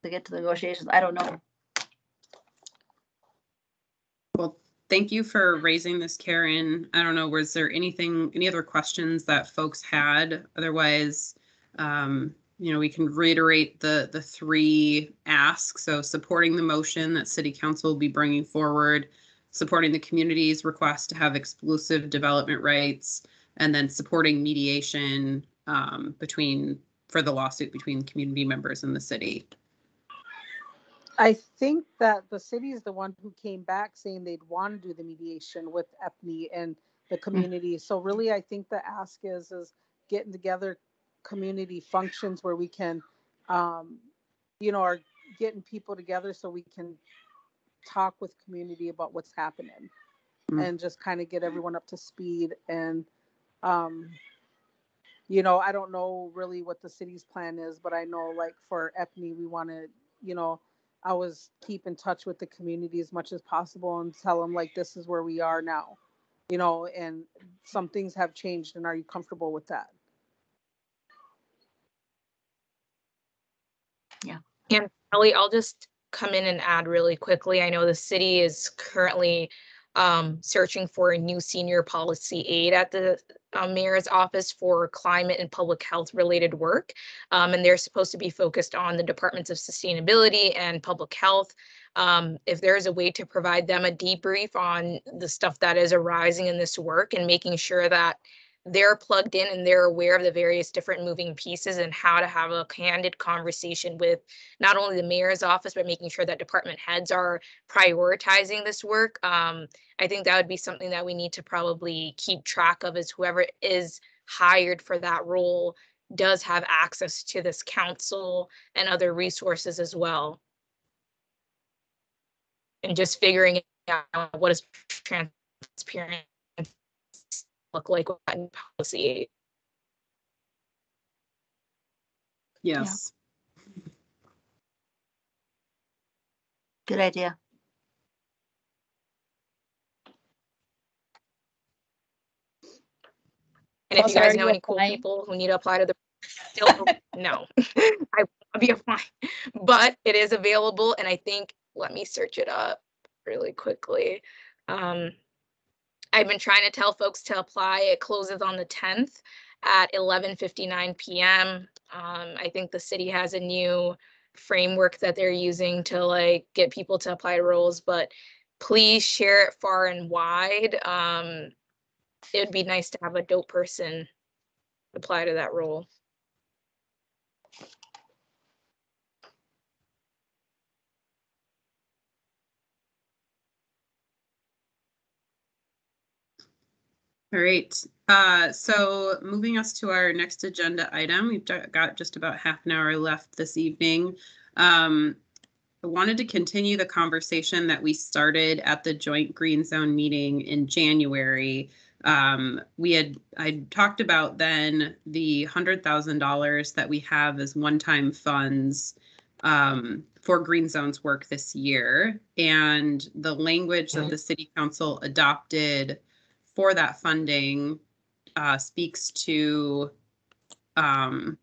S4: to get to the negotiations. I don't know.
S1: Well, thank you for raising this, Karen. I don't know, was there any other questions that folks had? Otherwise, we can reiterate the 3 asks. So supporting the motion that City Council will be bringing forward, supporting the community's request to have exclusive development rights, and then supporting mediation for the lawsuit between community members and the city.
S3: I think that the city is the one who came back saying they'd want to do the mediation with EPNI and the community. So really, I think the ask is getting together community functions where we can, are getting people together so we can talk with community about what's happening and just kind of get everyone up to speed. And, I don't know really what the city's plan is, but I know like for EPNI, we want to, I always keep in touch with the community as much as possible and tell them like, this is where we are now, and some things have changed. And are you comfortable with that?
S4: Yeah.
S14: And Kelly, I'll just come in and add really quickly. I know the city is currently searching for a new senior policy aide at the mayor's office for climate and public health related work. And they're supposed to be focused on the departments of sustainability and public health. If there's a way to provide them a debrief on the stuff that is arising in this work and making sure that they're plugged in and they're aware of the various different moving pieces and how to have a candid conversation with not only the mayor's office, but making sure that department heads are prioritizing this work. I think that would be something that we need to probably keep track of, as whoever is hired for that role does have access to this council and other resources as well. And just figuring out what is transparent look like with that new policy.
S1: Yes.
S4: Yeah. Good idea.
S14: And if you guys know any cool people who need to apply to the still no, I will be applying, but it is available. And I think, let me search it up really quickly. I've been trying to tell folks to apply. It closes on the 10th at 11:59 p.m. I think the city has a new framework that they're using to like get people to apply to roles, but please share it far and wide. It would be nice to have a dope person apply to that role.
S1: All right. So moving us to our next agenda item, we've got just about half an hour left this evening. I wanted to continue the conversation that we started at the joint Green Zone meeting in January. I talked about then the $100,000 that we have as one-time funds for Green Zone's work this year, and the language that the City Council adopted for that funding speaks to, sorry,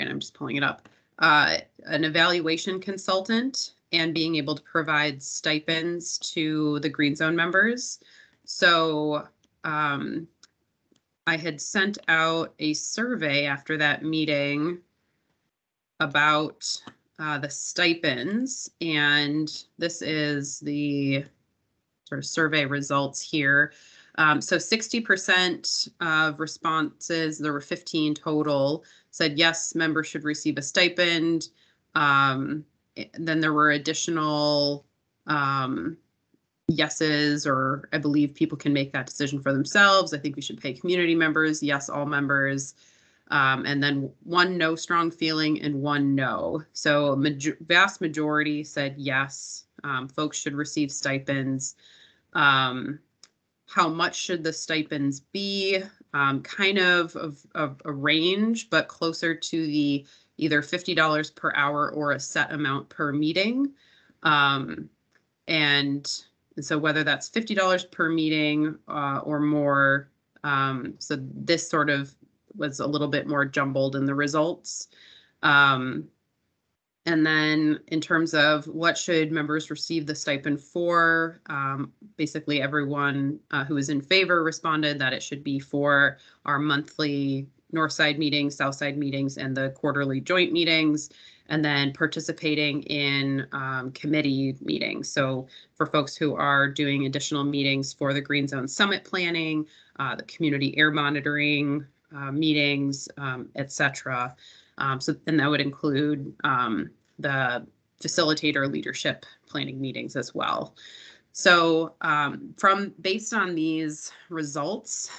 S1: and I'm just pulling it up, an evaluation consultant and being able to provide stipends to the Green Zone members. So I had sent out a survey after that meeting about the stipends, and this is the sort of survey results here. So 60% of responses, there were 15 total, said yes, members should receive a stipend. Then there were additional yeses, or I believe people can make that decision for themselves. I think we should pay community members. Yes, all members. And then one no strong feeling and one no. So vast majority said yes, folks should receive stipends. How much should the stipends be? Kind of a range, but closer to the either $50 per hour or a set amount per meeting. And so whether that's $50 per meeting or more. So this sort of was a little bit more jumbled in the results. And then in terms of what should members receive the stipend for, basically everyone who is in favor responded that it should be for our monthly Northside meetings, Southside meetings, and the quarterly joint meetings, and then participating in committee meetings. So for folks who are doing additional meetings for the Green Zone Summit planning, the community air monitoring meetings, et cetera. And that would include the facilitator leadership planning meetings as well. So based on these results,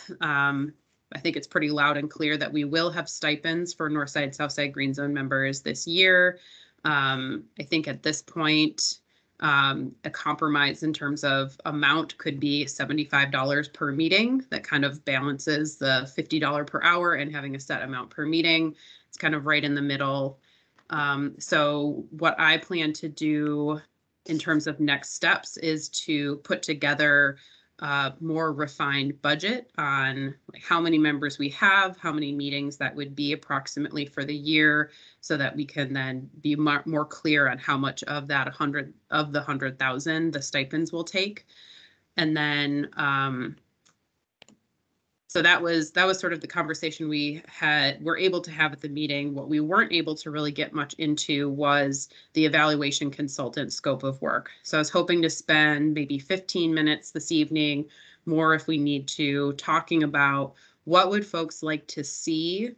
S1: I think it's pretty loud and clear that we will have stipends for Northside, Southside Green Zone members this year. I think at this point, a compromise in terms of amount could be $75 per meeting. That kind of balances the $50 per hour and having a set amount per meeting. It's kind of right in the middle. So what I plan to do in terms of next steps is to put together a more refined budget on how many members we have, how many meetings that would be approximately for the year, so that we can then be more clear on how much of that 100,000 the stipends will take. And then so that was sort of the conversation were able to have at the meeting. What we weren't able to really get much into was the evaluation consultant scope of work. So I was hoping to spend maybe 15 minutes this evening, more if we need to, talking about what would folks like to see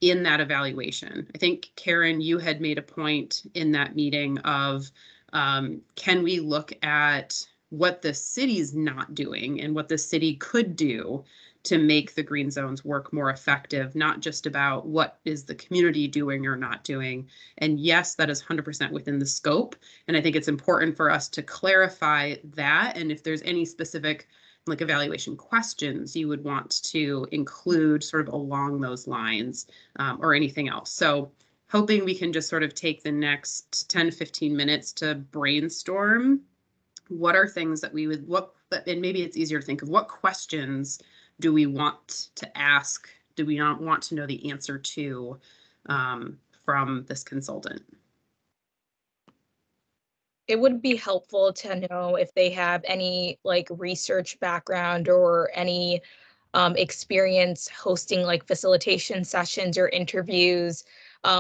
S1: in that evaluation. I think, Karen, you had made a point in that meeting of can we look at what the city's not doing and what the city could do to make the green zones work more effective, not just about what is the community doing or not doing. And yes, that is 100% within the scope. And I think it's important for us to clarify that. And if there's any specific like evaluation questions you would want to include sort of along those lines or anything else. So hoping we can just sort of take the next 10, 15 minutes to brainstorm what are things that we would, and maybe it's easier to think of what questions do we want to ask? Do we not want to know the answer to from this consultant?
S14: It would be helpful to know if they have any like research background or any experience hosting like facilitation sessions or interviews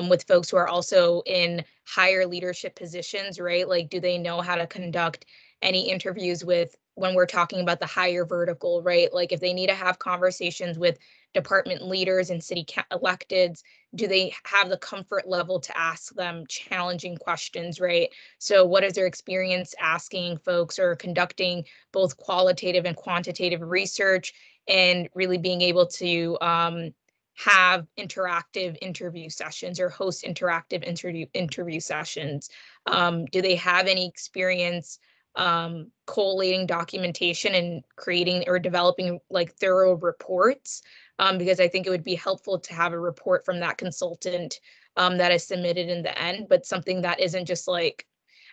S14: with folks who are also in higher leadership positions, right? Like, do they know how to conduct any interviews with, when we're talking about the higher vertical, right? Like if they need to have conversations with department leaders and city electeds, do they have the comfort level to ask them challenging questions, right? So what is their experience asking folks or conducting both qualitative and quantitative research and really being able to have interactive interview sessions or host interactive interview sessions? Do they have any experience collating documentation and creating or developing like thorough reports? Because I think it would be helpful to have a report from that consultant that is submitted in the end, but something that isn't just like,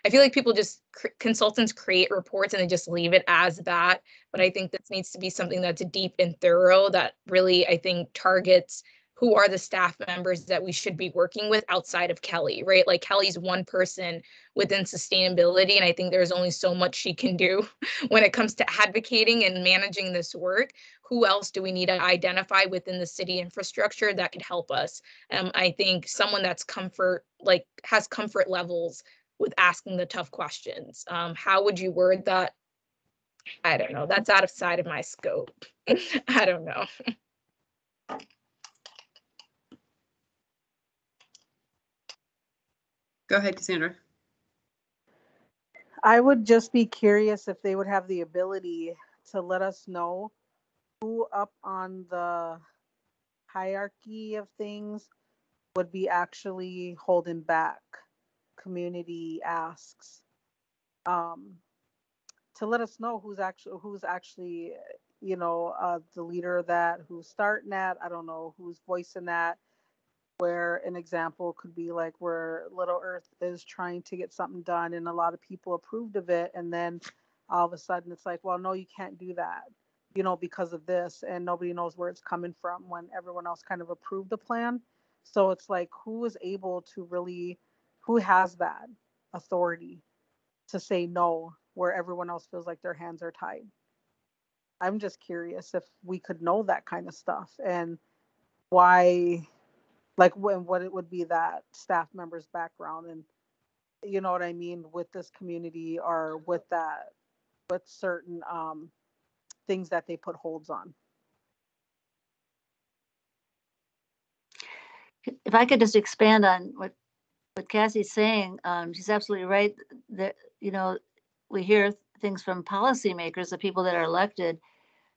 S14: I feel like people just, consultants create reports and they just leave it as that. But I think this needs to be something that's deep and thorough that really, I think, targets who are the staff members that we should be working with outside of Kelly, right? Like Kelly's one person within sustainability, and I think there's only so much she can do when it comes to advocating and managing this work. Who else do we need to identify within the city infrastructure that could help us? I think someone that's has comfort levels with asking the tough questions. How would you word that? I don't know. That's outside of my scope. I don't know.
S1: Go ahead, Cassandra.
S3: I would just be curious if they would have the ability to let us know who up on the hierarchy of things would be actually holding back community asks. To let us know who's actually the leader of that, who's starting that. I don't know who's voicing that. Where an example could be like where Little Earth is trying to get something done and a lot of people approved of it, and then all of a sudden it's like, well, no, you can't do that, because of this, and nobody knows where it's coming from when everyone else kind of approved the plan. So it's like, who has that authority to say no where everyone else feels like their hands are tied? I'm just curious if we could know that kind of stuff. And why, like what it would be that staff member's background, and you know what I mean, with this community, or with certain things that they put holds on.
S4: If I could just expand on what Cassie's saying, she's absolutely right. That, you know, we hear things from policymakers, the people that are elected,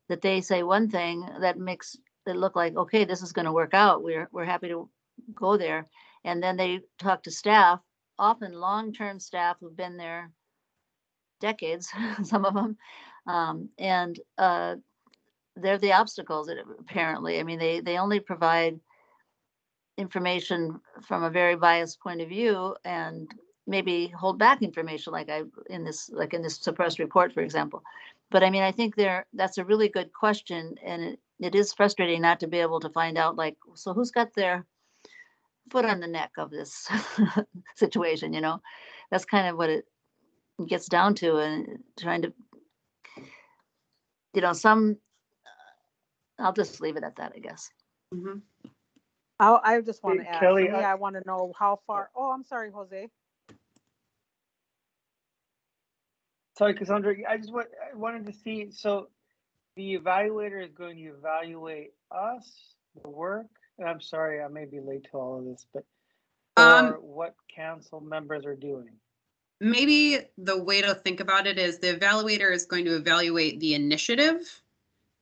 S4: that they say one thing that makes it look like, okay, this is going to work out. We're happy to go there. And then they talk to staff, often long-term staff who've been there decades, some of them, and they're the obstacles, apparently. I mean, they only provide information from a very biased point of view, and maybe hold back information, like in this suppressed report, for example. But I mean, I think that's a really good question, and it is frustrating not to be able to find out, like, so who's got their foot on the neck of this situation, you know? That's kind of what it gets down to, and trying to, you know, I'll just leave it at that, I guess.
S3: Mm-hmm. I just want to add,
S5: Kelly,
S3: for me, I want to know how far. Oh, I'm sorry, Jose.
S5: Sorry, Cassandra. I wanted to see. So, the evaluator is going to evaluate us, the work. And I'm sorry, I may be late to all of this, but or what council members are doing.
S1: Maybe the way to think about it is the evaluator is going to evaluate the initiative.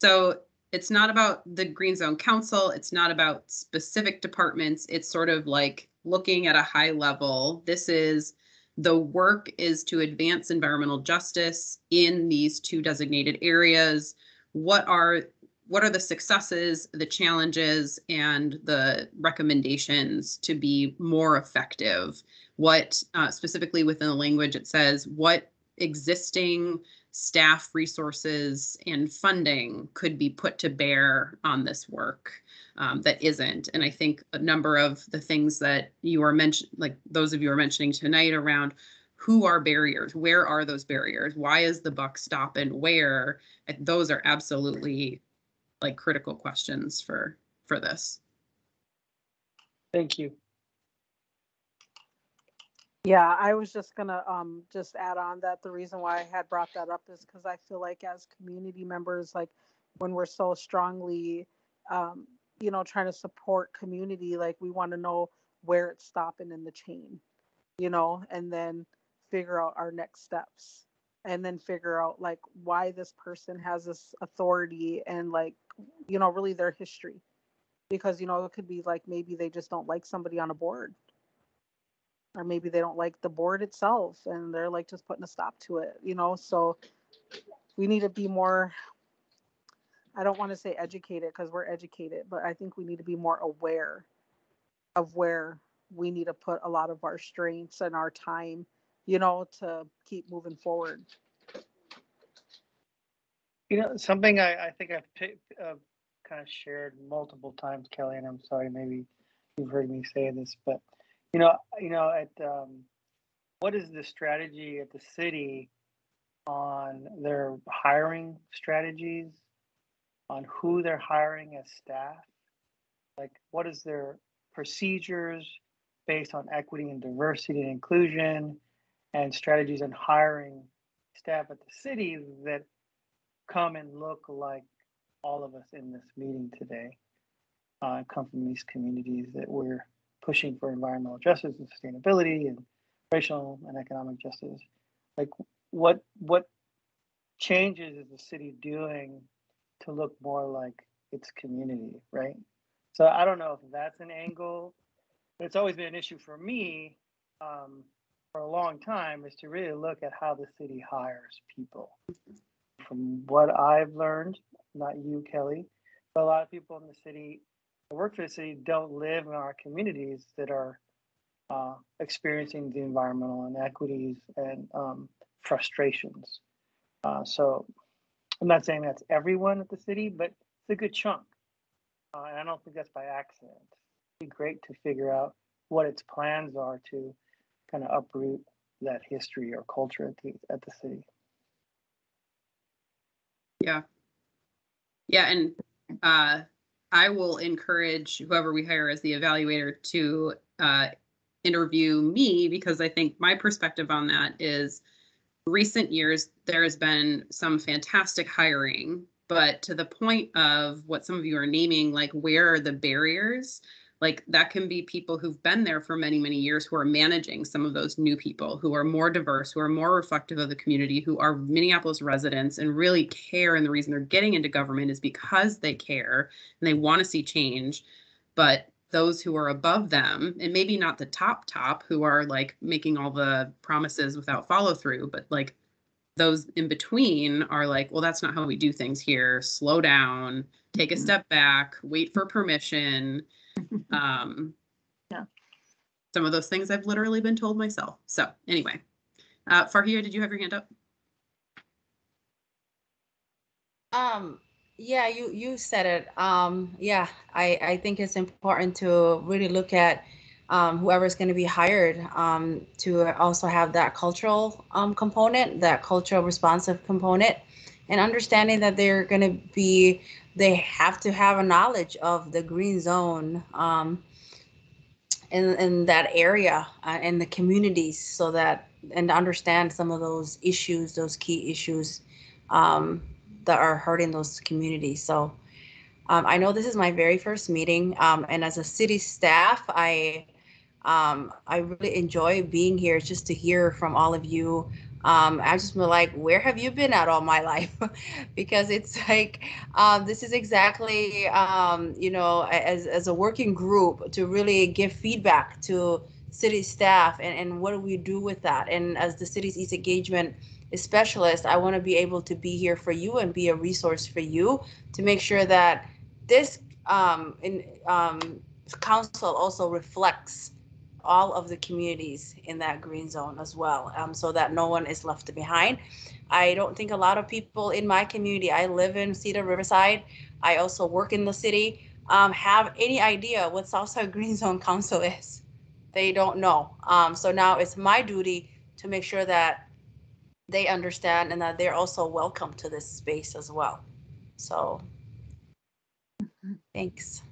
S1: So it's not about the Green Zone Council. It's not about specific departments. It's sort of like looking at a high level. This is the work is to advance environmental justice in these two designated areas. What are the successes, the challenges, and the recommendations to be more effective? What specifically within the language, it says what existing staff resources and funding could be put to bear on this work that isn't. And I think a number of the things that you are mentioning, like those of you are mentioning tonight, around who are barriers, where are those barriers, why is the buck stopping where, those are absolutely like critical questions for this.
S5: Thank you.
S3: Yeah, I was just gonna just add on that the reason why I had brought that up is because I feel like as community members, like when we're so strongly you know, trying to support community, like we want to know where it's stopping in the chain, you know, and then figure out our next steps, and then figure out like why this person has this authority, and like, you know, really their history, because, you know, it could be like maybe they just don't like somebody on a board, or maybe they don't like the board itself and they're like just putting a stop to it, you know. So we need to be more, I don't want to say educated because we're educated, but I think we need to be more aware of where we need to put a lot of our strengths and our time, you know, to keep moving forward.
S5: You know, something I think I've kind of shared multiple times, Kelly, and I'm sorry, maybe you've heard me say this, but you know, at what is the strategy at the city on their hiring strategies, on who they're hiring as staff? Like, what is their procedures based on equity and diversity and inclusion, and strategies in hiring staff at the city that come and look like all of us in this meeting today, come from these communities that we're pushing for environmental justice and sustainability and racial and economic justice. Like, what changes is the city doing to look more like its community, right? So I don't know if that's an angle, but it's always been an issue for me for a long time, is to really look at how the city hires people. From what I've learned, not you, Kelly, but a lot of people in the city that work for the city don't live in our communities that are experiencing the environmental inequities and frustrations. So I'm not saying that's everyone at the city, but it's a good chunk. And I don't think that's by accident. It'd be great to figure out what its plans are to kind of uproot that history or culture at the city.
S1: Yeah. Yeah, and I will encourage whoever we hire as the evaluator to interview me, because I think my perspective on that is recent years, there has been some fantastic hiring, but to the point of what some of you are naming, like where are the barriers? Like that can be people who've been there for many, many years who are managing some of those new people who are more diverse, who are more reflective of the community, who are Minneapolis residents and really care. And the reason they're getting into government is because they care and they want to see change. But those who are above them, and maybe not the top, who are like making all the promises without follow through, but like those in between are like, well, that's not how we do things here. Slow down, take a step back, wait for permission.
S4: Yeah.
S1: Some of those things I've literally been told myself. So anyway, Farhia, did you have your hand up?
S7: Yeah, you said it. Yeah, I think it's important to really look at whoever's going to be hired to also have that cultural component, that cultural responsive component, and understanding that they have to have a knowledge of the green zone in that area and the communities, so that, and understand some of those issues, those key issues that are hurting those communities. So I know this is my very first meeting, and as a city staff, I really enjoy being here just to hear from all of you. I just feel like, where have you been at all my life? Because it's like, this is exactly, as a working group to really give feedback to city staff, and what do we do with that? And as the city's East engagement specialist, I want to be able to be here for you and be a resource for you to make sure that this council also reflects all of the communities in that green zone as well, so that no one is left behind. I don't think a lot of people in my community, I live in Cedar Riverside, I also work in the city, have any idea what Southside Green Zone Council is. They don't know. So now it's my duty to make sure that they understand and that they're also welcome to this space as well. So thanks.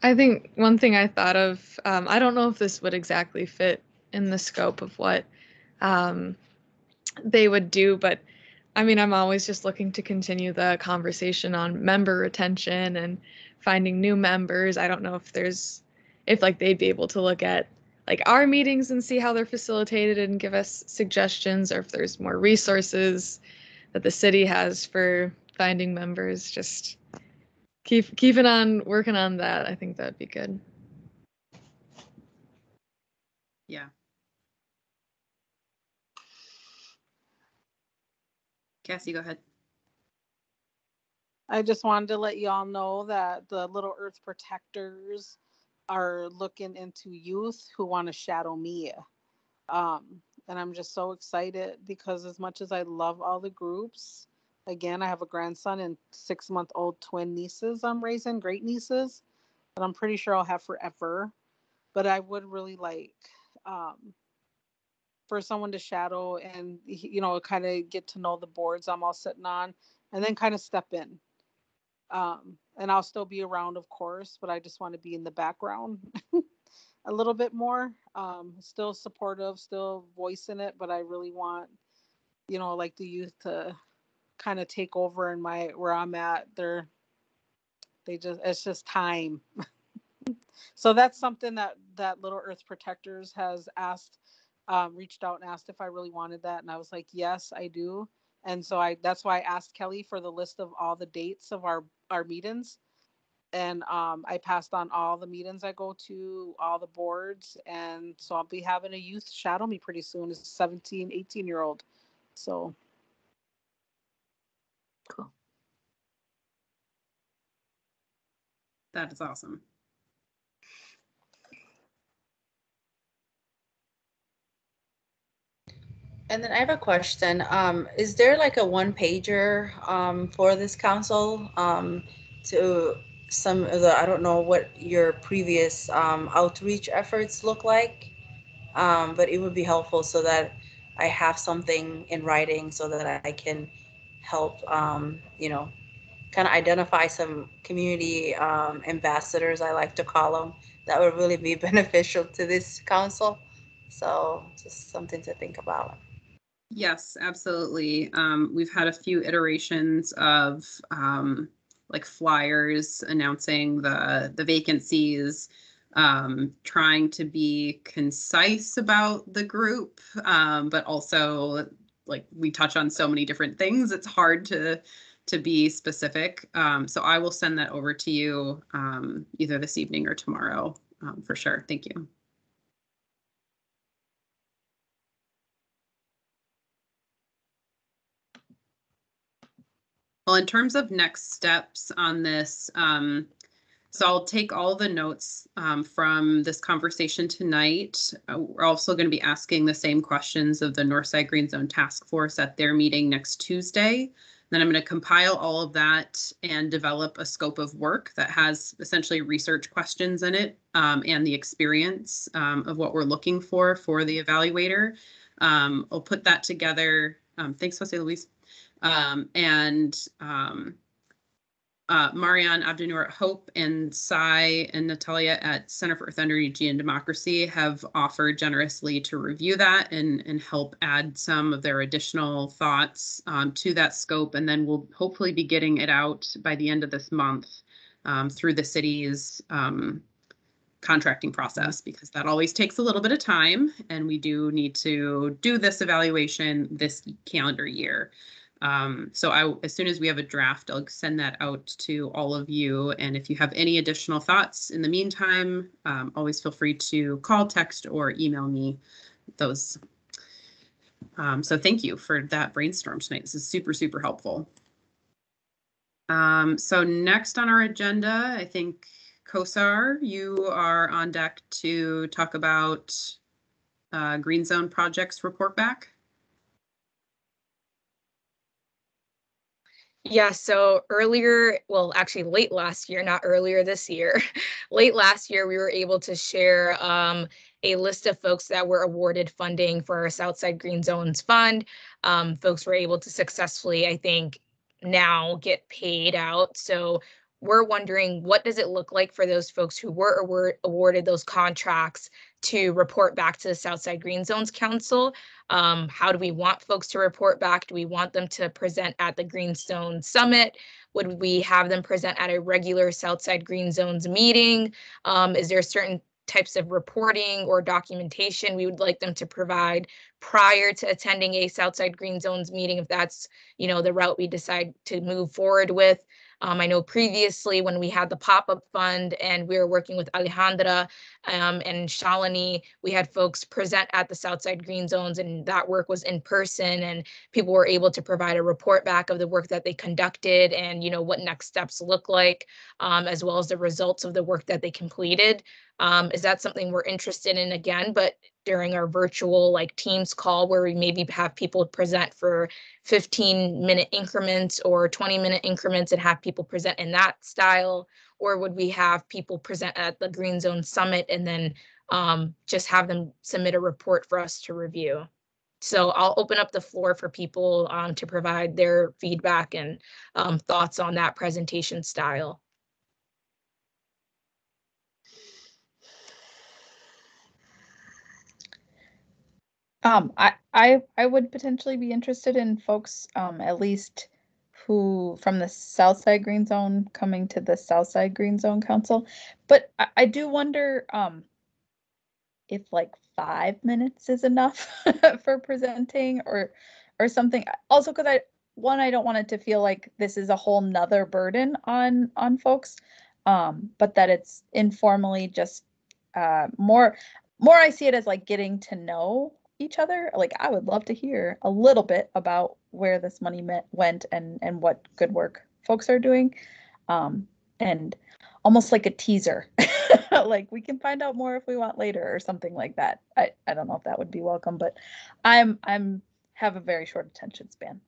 S2: I think one thing I thought of, I don't know if this would exactly fit in the scope of what they would do, but I mean, I'm always just looking to continue the conversation on member retention and finding new members. I don't know if like they'd be able to look at like our meetings and see how they're facilitated and give us suggestions, or if there's more resources that the city has for finding members. Just keeping on working on that. I think that'd be good.
S1: Yeah. Cassie, go ahead.
S3: I just wanted to let you all know that the Little Earth Protectors are looking into youth who want to shadow me. And I'm just so excited, because as much as I love all the groups, again, I have a grandson and 6-month-old twin nieces I'm raising, great nieces, that I'm pretty sure I'll have forever. But I would really like for someone to shadow and, kind of get to know the boards I'm all sitting on, and then kind of step in. And I'll still be around, of course, but I just want to be in the background a little bit more. Still supportive, still voicing it, but I really want, like the youth to kind of take over in where I'm at. It's just time. So that's something that Little Earth Protectors has asked, reached out and asked if I really wanted that. And I was like, yes, I do. And so that's why I asked Kelly for the list of all the dates of our meetings. And I passed on all the meetings I go to, all the boards. And so I'll be having a youth shadow me pretty soon. It's 17, 18-year-old. So.
S4: Cool.
S1: That is awesome.
S7: And then I have a question. Is there like a one-pager for this council to some of the, I don't know what your previous outreach efforts look like? but it would be helpful so that I have something in writing so that I can help, you know, kind of identify some community ambassadors, I like to call them, that would really be beneficial to this council. So just something to think about.
S1: Yes, absolutely. We've had a few iterations of like flyers announcing the vacancies, trying to be concise about the group, but also like we touch on so many different things, it's hard to be specific. So I will send that over to you either this evening or tomorrow for sure. Thank you. Well, in terms of next steps on this, so I'll take all the notes from this conversation tonight. We're also going to be asking the same questions of the Northside Green Zone Task Force at their meeting next Tuesday. Then I'm going to compile all of that and develop a scope of work that has essentially research questions in it and the experience of what we're looking for the evaluator. I'll put that together. Thanks, Jose Luis. Marianne Abdenour at Hope and Sai and Natalia at Center for Earth Energy and Democracy have offered generously to review that and help add some of their additional thoughts to that scope. And then we'll hopefully be getting it out by the end of this month through the city's contracting process, because that always takes a little bit of time and we do need to do this evaluation this calendar year. So as soon as we have a draft, I'll send that out to all of you. And if you have any additional thoughts in the meantime, always feel free to call, text, or email me those. So thank you for that brainstorm tonight. This is super, super helpful. So next on our agenda, I think Kosar, you are on deck to talk about Green Zone projects report back.
S14: Yeah, so earlier, well, actually late last year, not earlier this year, late last year, we were able to share a list of folks that were awarded funding for our Southside Green Zones Fund. Folks were able to successfully, I think, now get paid out. So we're wondering, what does it look like for those folks who were awarded those contracts to report back to the Southside Green Zones Council? How do we want folks to report back? Do we want them to present at the Greenstone Summit? Would we have them present at a regular Southside Green Zones meeting? Is there certain types of reporting or documentation we would like them to provide prior to attending a Southside Green Zones meeting, if that's, you know, the route we decide to move forward with? I know previously when we had the pop-up fund and we were working with Alejandra and Shalini, we had folks present at the Southside Green Zones, and that work was in person, and people were able to provide a report back of the work that they conducted and, you know, what next steps look like, as well as the results of the work that they completed. Is that something we're interested in again, but during our virtual like Teams call, where we maybe have people present for 15-minute increments or 20-minute increments and have people present in that style? Or would we have people present at the Green Zone Summit and then just have them submit a report for us to review? So I'll open up the floor for people to provide their feedback and thoughts on that presentation style.
S6: I would potentially be interested in folks, at least who from the Southside Green Zone coming to the Southside Green Zone Council. But I do wonder if like 5 minutes is enough for presenting or something. Also, because I don't want it to feel like this is a whole nother burden on folks, but that it's informally just more I see it as like getting to know each other. Like I would love to hear a little bit about where this money went and what good work folks are doing, and almost like a teaser. Like we can find out more if we want later or something like that. I don't know if that would be welcome, but I'm have a very short attention span.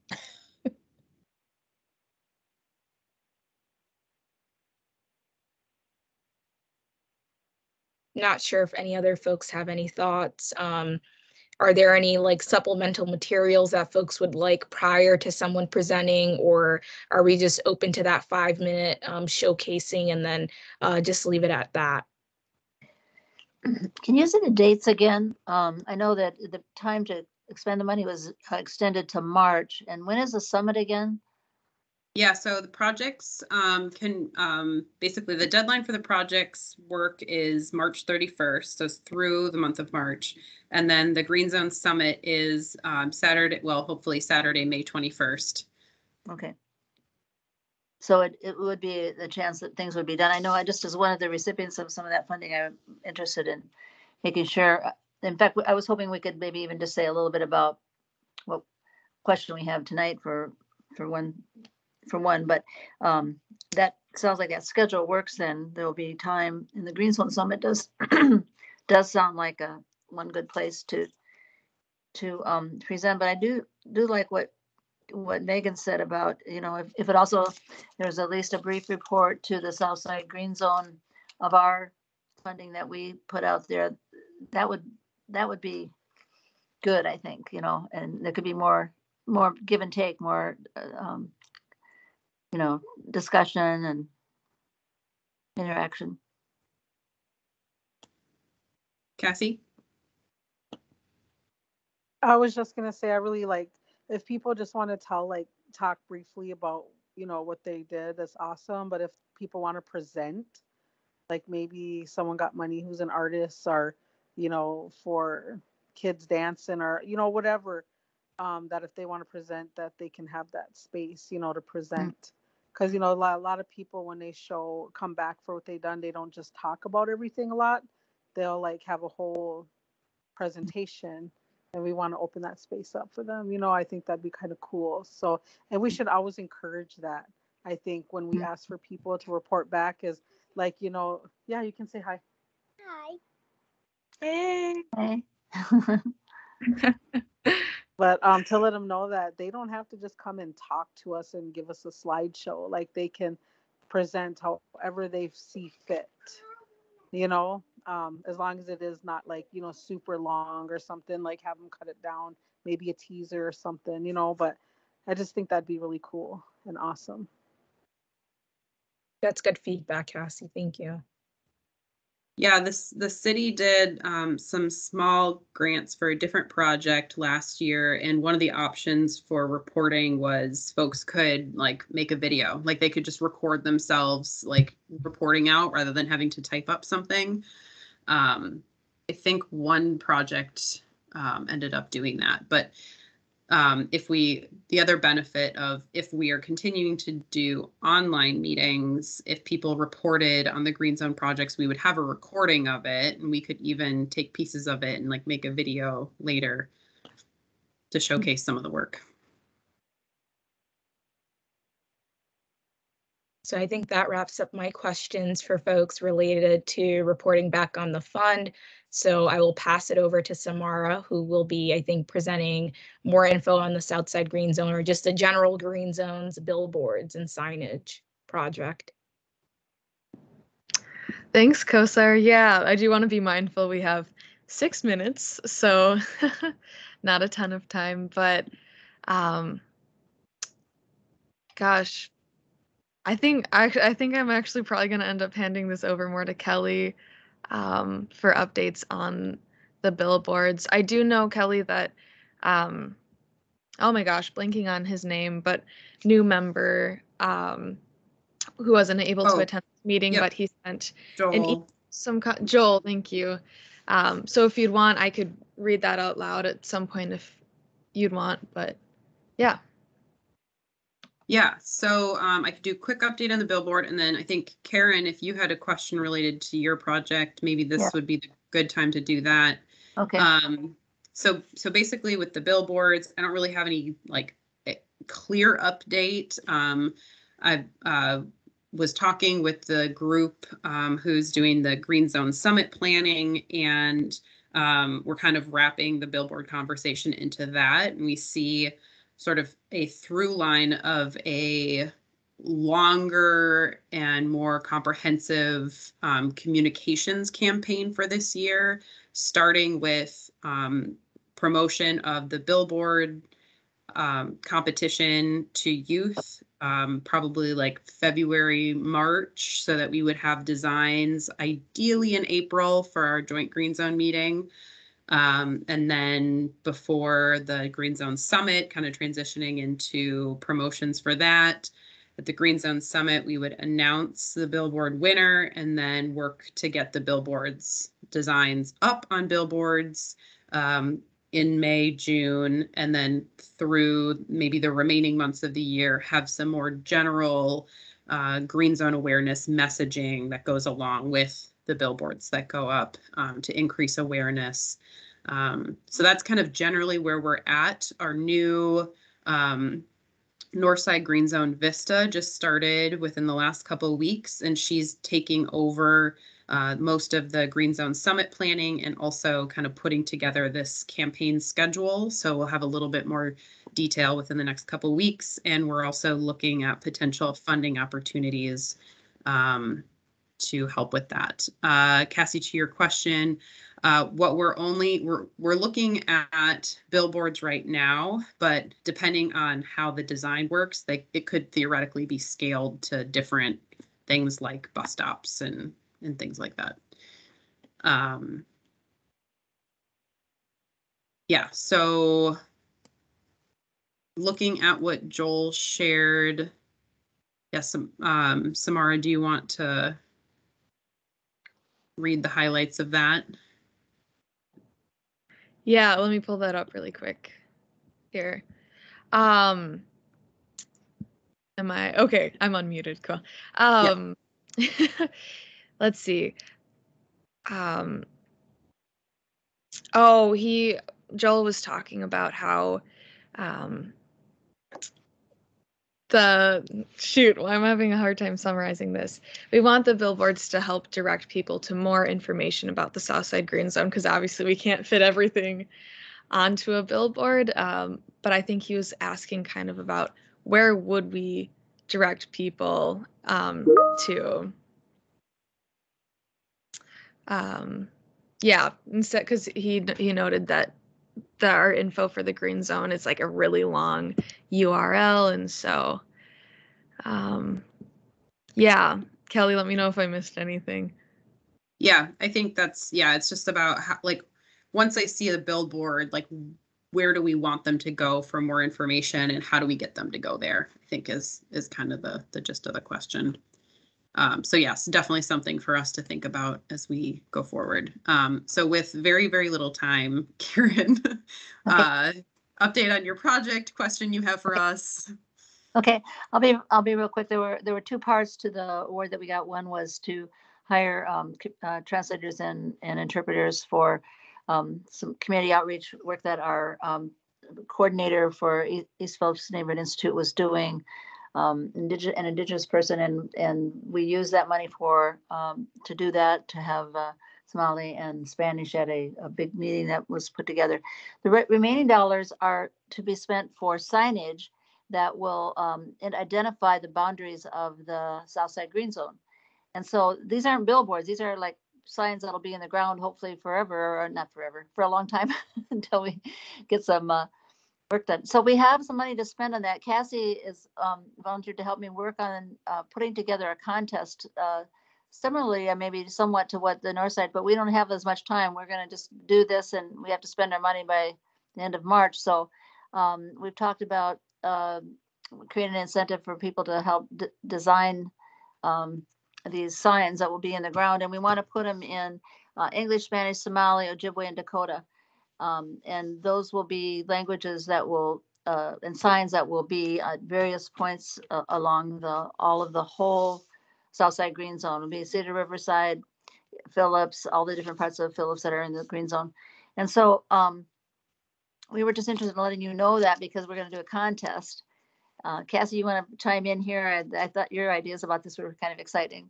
S14: not sure if any other folks have any thoughts. Are there any like supplemental materials that folks would like prior to someone presenting, or are we just open to that 5-minute showcasing and then just leave it at that?
S4: Can you say the dates again? I know that the time to expend the money was extended to March. And when is the summit again?
S1: Yeah, so the projects basically the deadline for the projects work is March 31st, so it's through the month of March. And then the Green Zone Summit is Saturday, well, hopefully Saturday, May 21st.
S4: Okay. So it would be the chance that things would be done. I know I just as one of the recipients of some of that funding, I'm interested in making sure. In fact, I was hoping we could maybe even just say a little bit about what question we have tonight for one, but that sounds like that schedule works. Then there will be time, and the Green Zone Summit does sound like one good place to present. But I do like what Megan said about, if it also, there's at least a brief report to the Southside Green Zone of our funding that we put out there, that would be good, I think, and there could be more give and take, more discussion and interaction.
S1: Cassie?
S3: I was just gonna say, I really like if people just want to talk briefly about what they did, that's awesome. But if people want to present, like maybe someone got money who's an artist, or for kids dancing, or whatever, that if they want to present, that they can have that space to present. Because a lot of people, when they come back for what they've done, they don't just talk about everything a lot. They'll have a whole presentation, and we want to open that space up for them. I think that'd be kind of cool. So, and we should always encourage that. I think when we ask for people to report back, is yeah, you can say hi.
S14: Hey.
S4: Hey.
S3: But to let them know that they don't have to just come and talk to us and give us a slideshow. Like, they can present however they see fit, as long as it is not super long or something, like have them cut it down, maybe a teaser or something, but I just think that'd be really cool and awesome.
S14: That's good feedback, Cassie. Thank you.
S1: Yeah, the city did some small grants for a different project last year, and one of the options for reporting was folks could make a video, they could just record themselves reporting out rather than having to type up something. I think one project ended up doing that, but the other benefit of if we are continuing to do online meetings, if people reported on the Green Zone projects, we would have a recording of it, and we could even take pieces of it and make a video later to showcase some of the work.
S14: So I think that wraps up my questions for folks related to reporting back on the fund. So I will pass it over to Samara, who will be, I think, presenting more info on the Southside Green Zone, or just the general Green Zones, billboards, and signage project.
S2: Thanks, Kosar. Yeah, I do want to be mindful. We have 6 minutes, so not a ton of time, but gosh, I think I'm actually probably going to end up handing this over more to Kelly for updates on the billboards. I do know, Kelly, that oh my gosh, blanking on his name, but new member who wasn't able to attend the meeting, but he sent Joel, thank you. So if you'd want, I could read that out loud at some point if you'd want, but yeah.
S1: Yeah, so I could do a quick update on the billboard, and then I think, Karen, if you had a question related to your project, maybe this would be the good time to do that.
S4: Okay.
S1: So basically with the billboards, I don't really have any clear update. I was talking with the group who's doing the Green Zone Summit planning, and we're kind of wrapping the billboard conversation into that, and we see sort of a through line of a longer and more comprehensive communications campaign for this year, starting with promotion of the Billboard competition to youth, probably like February, March, so that we would have designs ideally in April for our joint Green Zone meeting. And then before the Green Zone Summit, kind of transitioning into promotions for that. At the Green Zone Summit, we would announce the billboard winner and then work to get the billboards designs up on billboards in May, June, and then through maybe the remaining months of the year, have some more general Green Zone awareness messaging that goes along with the billboards that go up to increase awareness. So that's kind of generally where we're at. Our new Northside Green Zone Vista just started within the last couple of weeks, and she's taking over most of the Green Zone Summit planning and also kind of putting together this campaign schedule. So we'll have a little bit more detail within the next couple of weeks. And we're also looking at potential funding opportunities to help with that. Cassie, to your question, what we're looking at billboards right now, but depending on how the design works, it could theoretically be scaled to different things like bus stops and things like that. Yeah, so looking at what Joel shared, yes, Samara, do you want to read the highlights of that?
S2: Yeah, let me pull that up really quick here. Am I okay? I'm unmuted. Cool. Let's see. Joel was talking about how I'm having a hard time summarizing this. We want the billboards to help direct people to more information about the Southside Green Zone, because obviously we can't fit everything onto a billboard. But I think he was asking kind of about where would we direct people to. Yeah, instead, because he noted that our info for the Green Zone is like a really long URL, and so yeah, Kelly, let me know if I missed anything.
S1: Yeah, I think it's just about how, like, once I see a billboard, like, where do we want them to go for more information and how do we get them to go there, I think is kind of the gist of the question. So yes, definitely something for us to think about as we go forward. So with very, very little time, Karen, update on your project, question you have for us.
S4: Okay, I'll be real quick. There were two parts to the award that we got. One was to hire translators and interpreters for some community outreach work that our coordinator for East Phillips Neighborhood Institute was doing, an indigenous person, and we used that money for to do that, to have Somali and Spanish at a big meeting that was put together. The remaining dollars are to be spent for signage that will identify the boundaries of the Southside Green Zone. And so these aren't billboards. These are like signs that'll be in the ground, hopefully forever, or not forever, for a long time until we get some work done. So we have some money to spend on that. Cassie is volunteered to help me work on putting together a contest. Similarly, maybe somewhat to what the Northside, but we don't have as much time. We're going to just do this, and we have to spend our money by the end of March. So we've talked about creating an incentive for people to help design these signs that will be in the ground, and we want to put them in English, Spanish, Somali, Ojibwe, and Dakota, and those will be languages that will and signs that will be at various points along all of the whole Southside Green Zone. It'll be Cedar Riverside, Phillips, all the different parts of Phillips that are in the Green Zone, and so we were just interested in letting you know that, because we're going to do a contest. Cassie, you want to chime in here? I thought your ideas about this were kind of exciting.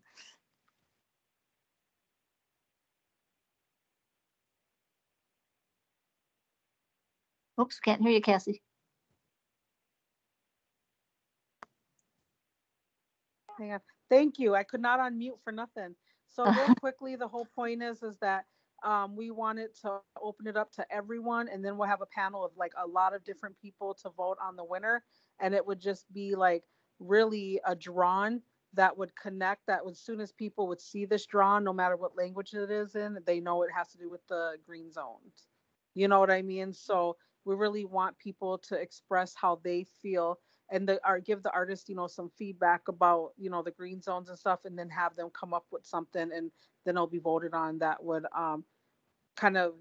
S4: Oops, can't hear you, Cassie.
S3: Hang on. Thank you. I could not unmute for nothing. So real quickly, the whole point is that we wanted to open it up to everyone, and then we'll have a panel of like a lot of different people to vote on the winner, and it would just be like really a drawn that would connect. That as soon as people would see this drawn, no matter what language it is in, they know it has to do with the green zones. You know what I mean? So we really want people to express how they feel and give the artist, some feedback about, the green zones and stuff, and then have them come up with something, and then it'll be voted on that would kind of,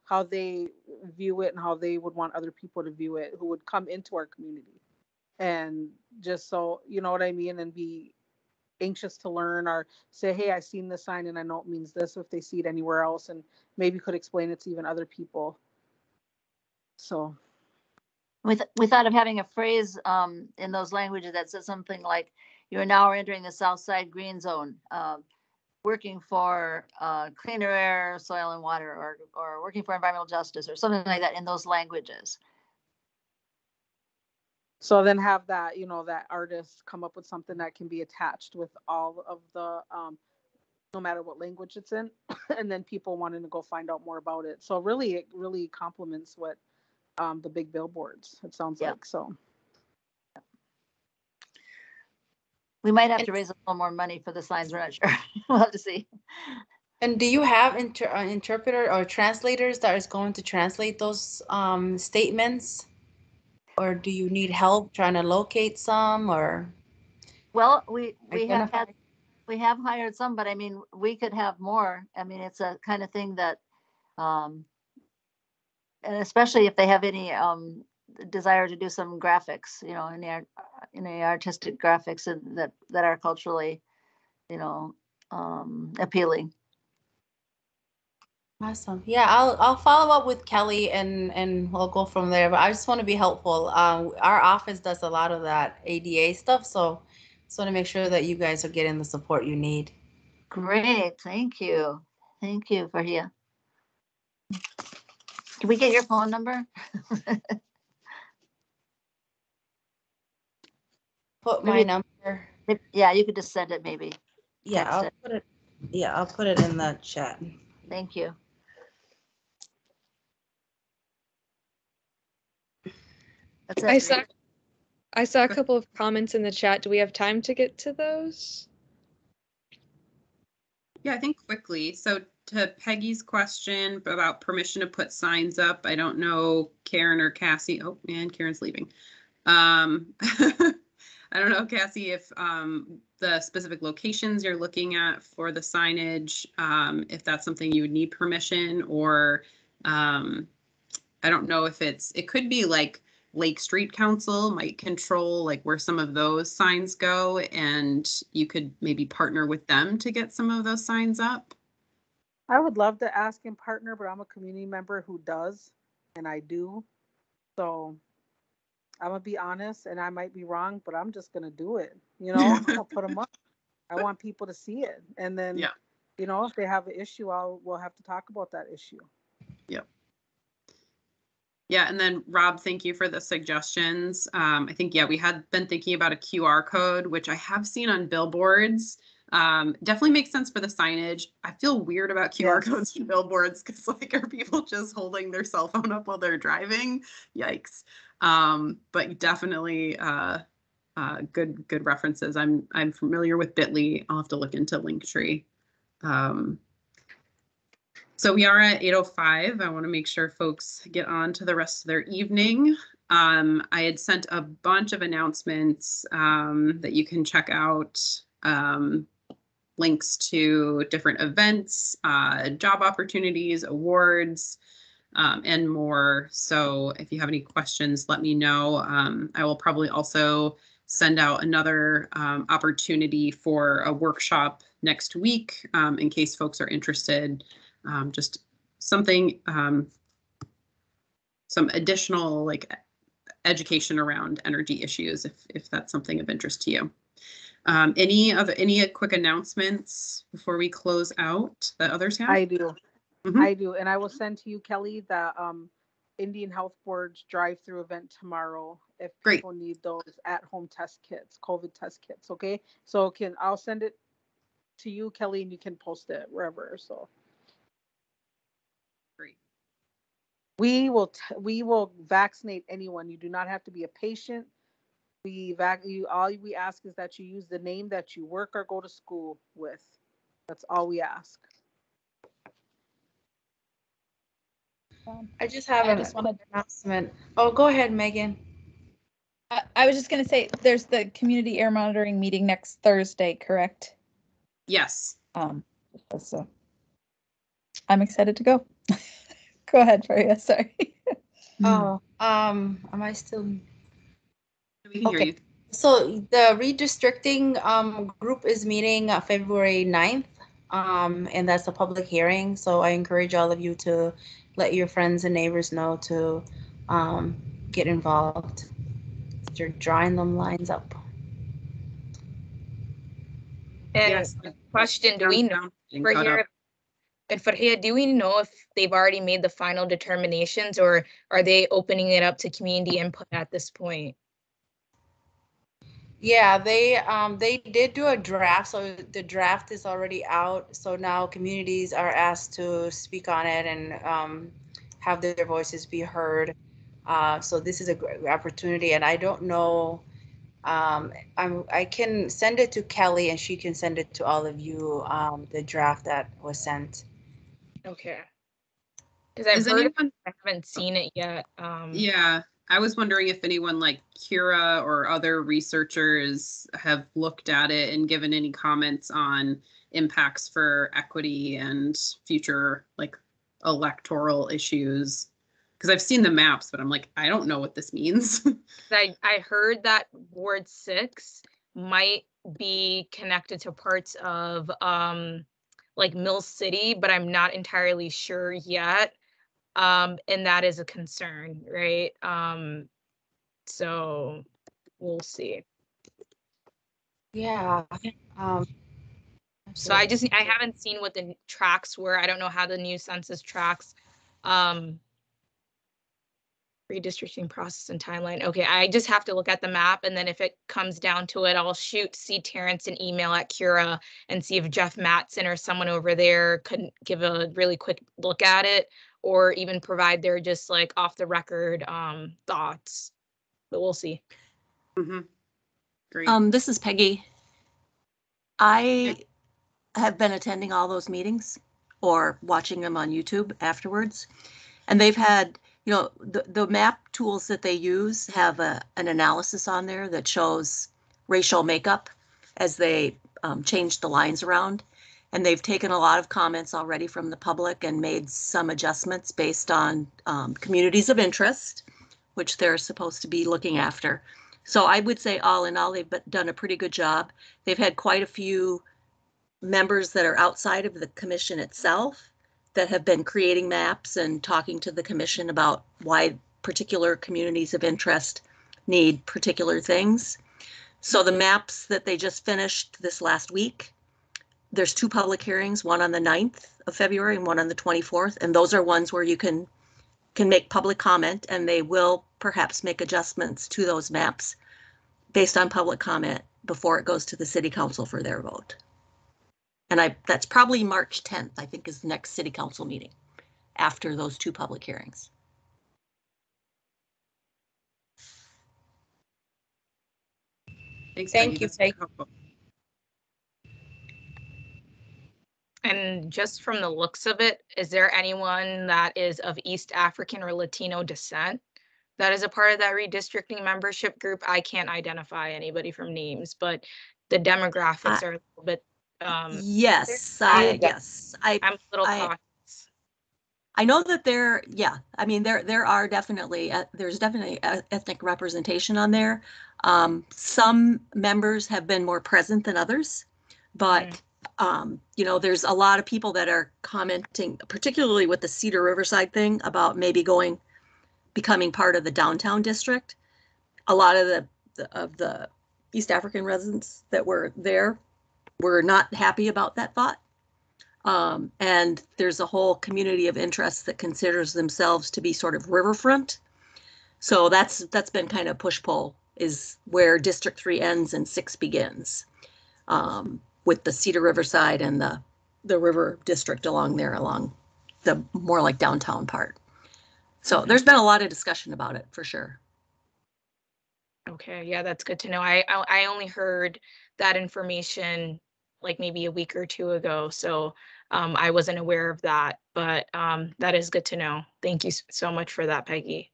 S3: how they view it and how they would want other people to view it who would come into our community. And just so, you know what I mean, and be anxious to learn or say, hey, I seen this sign and I know it means this, if they see it anywhere else, and maybe could explain it to even other people. So
S4: we thought of having a phrase in those languages that says something like, you are now entering the Southside green zone, working for cleaner air, soil and water, or working for environmental justice, or something like that in those languages.
S3: So then have that, that artist come up with something that can be attached with all of the, no matter what language it's in, and then people wanting to go find out more about it. So really, it really complements what the big billboards, it sounds like. So
S4: we might have to raise a little more money for the signs. We're not sure. We'll have to see.
S7: And do you have interpreter or translators that is going to translate those statements? Or do you need help trying to locate some, or?
S4: Well, we have hired some, but I mean, we could have more. I mean, it's a kind of thing that, and especially if they have any desire to do some graphics, any artistic graphics that are culturally, appealing.
S7: Awesome. Yeah, I'll follow up with Kelly and we'll go from there. But I just want to be helpful. Our office does a lot of that ADA stuff, so just want to make sure that you guys are getting the support you need.
S4: Great, thank you, Fahia. Can we get your phone number?
S7: Put my number.
S4: Yeah, you could just send it maybe.
S7: Yeah, I'll put it. Yeah, I'll put it in the chat.
S4: Thank you.
S2: That's it. I saw a couple of comments in the chat. Do we have time to get to those?
S1: Yeah, I think quickly. So to Peggy's question about permission to put signs up, I don't know Karen or Cassie. Oh man, Karen's leaving. I don't know, Cassie, if the specific locations you're looking at for the signage, if that's something you would need permission, or I don't know if it could be like Lake Street Council might control like where some of those signs go, and you could maybe partner with them to get some of those signs up.
S3: I would love to ask and partner, but I'm a community member who does, and I do. So I'm gonna be honest, and I might be wrong, but I'm just gonna do it. I'll put them up. I want people to see it, and then if they have an issue, we'll have to talk about that issue.
S1: Yep. Yeah, and then Rob, thank you for the suggestions. I think, we had been thinking about a QR code, which I have seen on billboards. Definitely makes sense for the signage. I feel weird about QR codes for billboards because are people just holding their cell phone up while they're driving? Yikes. But definitely good references. I'm familiar with Bitly. I'll have to look into Linktree. So we are at 8:05. I want to make sure folks get on to the rest of their evening. I had sent a bunch of announcements that you can check out, links to different events, job opportunities, awards, and more. So if you have any questions, let me know. I will probably also send out another opportunity for a workshop next week in case folks are interested. Just something, some additional education around energy issues, if that's something of interest to you. Any quick announcements before we close out that others have?
S3: I do. I do, and I will send to you, Kelly, the Indian Health Board's drive-through event tomorrow if
S1: Great.
S3: people need those at-home test kits, COVID test kits. Okay, so I'll send it to you, Kelly, and you can post it wherever. So
S1: Great.
S3: we will vaccinate anyone. You do not have to be a patient. All we ask is that you use the name that you work or go to school with. That's all we ask.
S7: I just have
S6: I
S7: an
S6: just wanted
S7: announcement. Oh, go ahead, Megan.
S6: I was just going to say, there's the community air monitoring meeting next Thursday, correct?
S1: Yes.
S6: So I'm excited to go. Go ahead, Freya. Sorry.
S7: Oh, am I still?
S1: We can hear you.
S7: So the redistricting group is meeting February 9th, and that's a public hearing. So I encourage all of you to let your friends and neighbors know to get involved. You're drawing them lines up.
S14: And
S1: Yes.
S14: question, do we know for here, and for here, do we know if they've already made the final determinations, or are they opening it up to community input at this point?
S7: Yeah, they did do a draft, so the draft is already out. So now communities are asked to speak on it and have their voices be heard. So this is a great opportunity, and I don't know. I can send it to Kelly, and she can send it to all of you. The draft that was sent.
S14: Okay. Because I've heard, I haven't seen it yet.
S1: Yeah, I was wondering if anyone like Kira or other researchers have looked at it and given any comments on impacts for equity and future like electoral issues. Because I've seen the maps, but I'm like, I don't know what this means.
S14: I heard that Ward 6 might be connected to parts of like Mill City, but I'm not entirely sure yet. And that is a concern, right? So we'll see.
S7: Yeah.
S14: So I haven't seen what the tracks were. I don't know how the new census tracks redistricting process and timeline. Okay, I just have to look at the map, and then if it comes down to it, I'll see Terrence an email at Cura and see if Jeff Matson or someone over there could give a really quick look at it, or even provide their just like off the record thoughts. But we'll see.
S1: Mm-hmm. Great.
S9: This is Peggy. I have been attending all those meetings or watching them on YouTube afterwards, and they've had, you know, the map tools that they use have an analysis on there that shows racial makeup as they change the lines around. And they've taken a lot of comments already from the public and made some adjustments based on communities of interest, which they're supposed to be looking after. So I would say all in all, they've done a pretty good job. They've had quite a few members that are outside of the commission itself that have been creating maps and talking to the commission about why particular communities of interest need particular things. So the maps that they just finished this last week, there's 2 public hearings, one on the 9th of February and one on the 24th. And those are ones where you can make public comment, and they will perhaps make adjustments to those maps based on public comment before it goes to the city council for their vote. And that's probably March 10th, I think, is the next city council meeting after those 2 public hearings.
S1: Thanks,
S7: Thank you.
S14: And just from the looks of it, is there anyone that is of East African or Latino descent that is a part of that redistricting membership group? I can't identify anybody from names, but the demographics are a little bit.
S9: Yes,
S14: I'm a little cautious.
S9: I know that I mean, there are definitely, there's definitely ethnic representation on there. Some members have been more present than others, but you know, there's a lot of people that are commenting, particularly with the Cedar Riverside thing about maybe becoming part of the downtown district. A lot of the East African residents that were there were not happy about that thought. And there's a whole community of interest that considers themselves to be sort of riverfront. So that's been kind of push-pull, is where District 3 ends and 6 begins, with the Cedar Riverside and the river district along there, along the more like downtown part. So there's been a lot of discussion about it for sure.
S14: Okay, yeah, that's good to know. I only heard that information like maybe a week or two ago, so I wasn't aware of that, but that is good to know. Thank you so much for that, Peggy.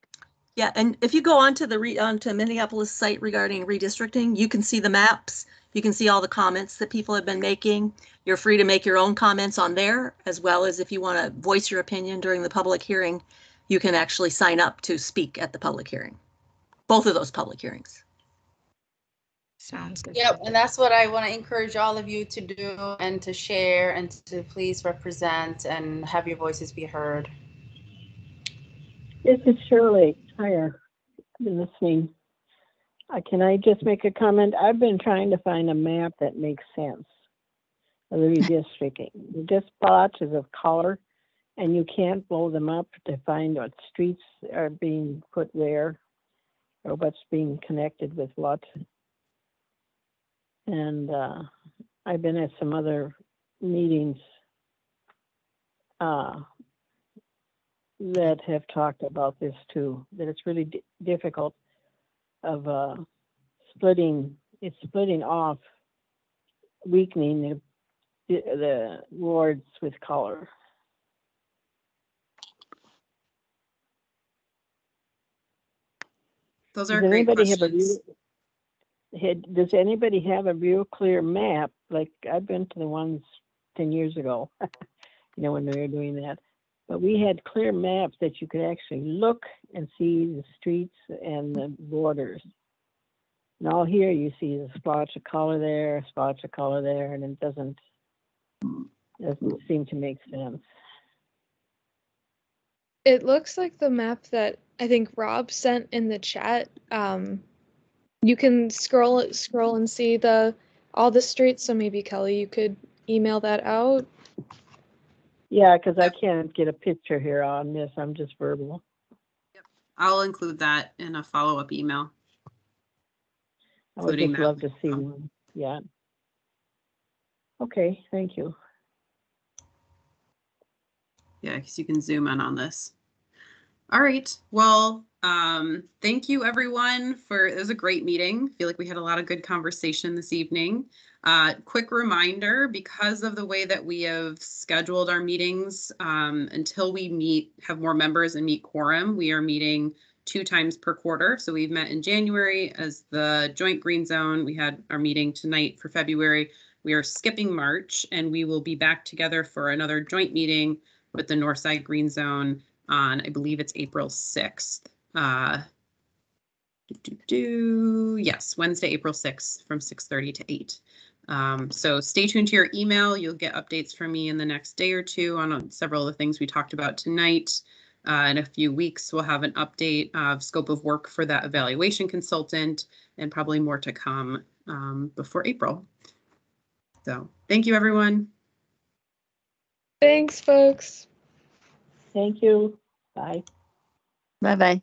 S9: Yeah, and if you go onto onto Minneapolis site regarding redistricting, you can see the maps. You can see all the comments that people have been making. You're free to make your own comments on there, as well as if you want to voice your opinion during the public hearing, you can actually sign up to speak at the public hearing. Both of those public hearings.
S14: Sounds good.
S7: Yep, and that's what I want to encourage all of you to do and to share and to please represent and have your voices be heard.
S12: This is Shirley. Hiya. I've been listening. Can I just make a comment? I've been trying to find a map that makes sense of the redistricting. Just blotches of color, and you can't blow them up to find what streets are being put where or what's being connected with what. And I've been at some other meetings that have talked about this too, that it's really difficult of splitting off, weakening the wards with color.
S1: Those are great questions.
S12: Does anybody have a real clear map? Like I've been to the ones 10 years ago, when we were doing that. But we had clear maps that you could actually look and see the streets and the borders. And all here you see the splotch of color there, splotch of color there, and it doesn't seem to make sense.
S2: It looks like the map that I think Rob sent in the chat. You can scroll and see all the streets. So maybe Kelly, you could email that out.
S12: Yeah, because I can't get a picture here on this. I'm just verbal.
S1: Yep. I'll include that in a follow-up email.
S12: I would just love to see one. Yeah. Okay, thank you.
S1: Yeah, because you can zoom in on this. All right. Well, thank you everyone it was a great meeting. I feel like we had a lot of good conversation this evening. Quick reminder, because of the way that we have scheduled our meetings, until we have more members and meet quorum, we are meeting 2 times per quarter. So we've met in January as the joint green zone. We had our meeting tonight for February. We are skipping March, and we will be back together for another joint meeting with the Northside Green Zone on, I believe it's April 6th. Yes, Wednesday, April 6th from 6:30 to 8. So stay tuned to your email. You'll get updates from me in the next day or two on several of the things we talked about tonight. In a few weeks, we'll have an update of scope of work for that evaluation consultant, and probably more to come before April. So thank you, everyone.
S2: Thanks, folks.
S12: Thank you. Bye.
S4: Bye-bye.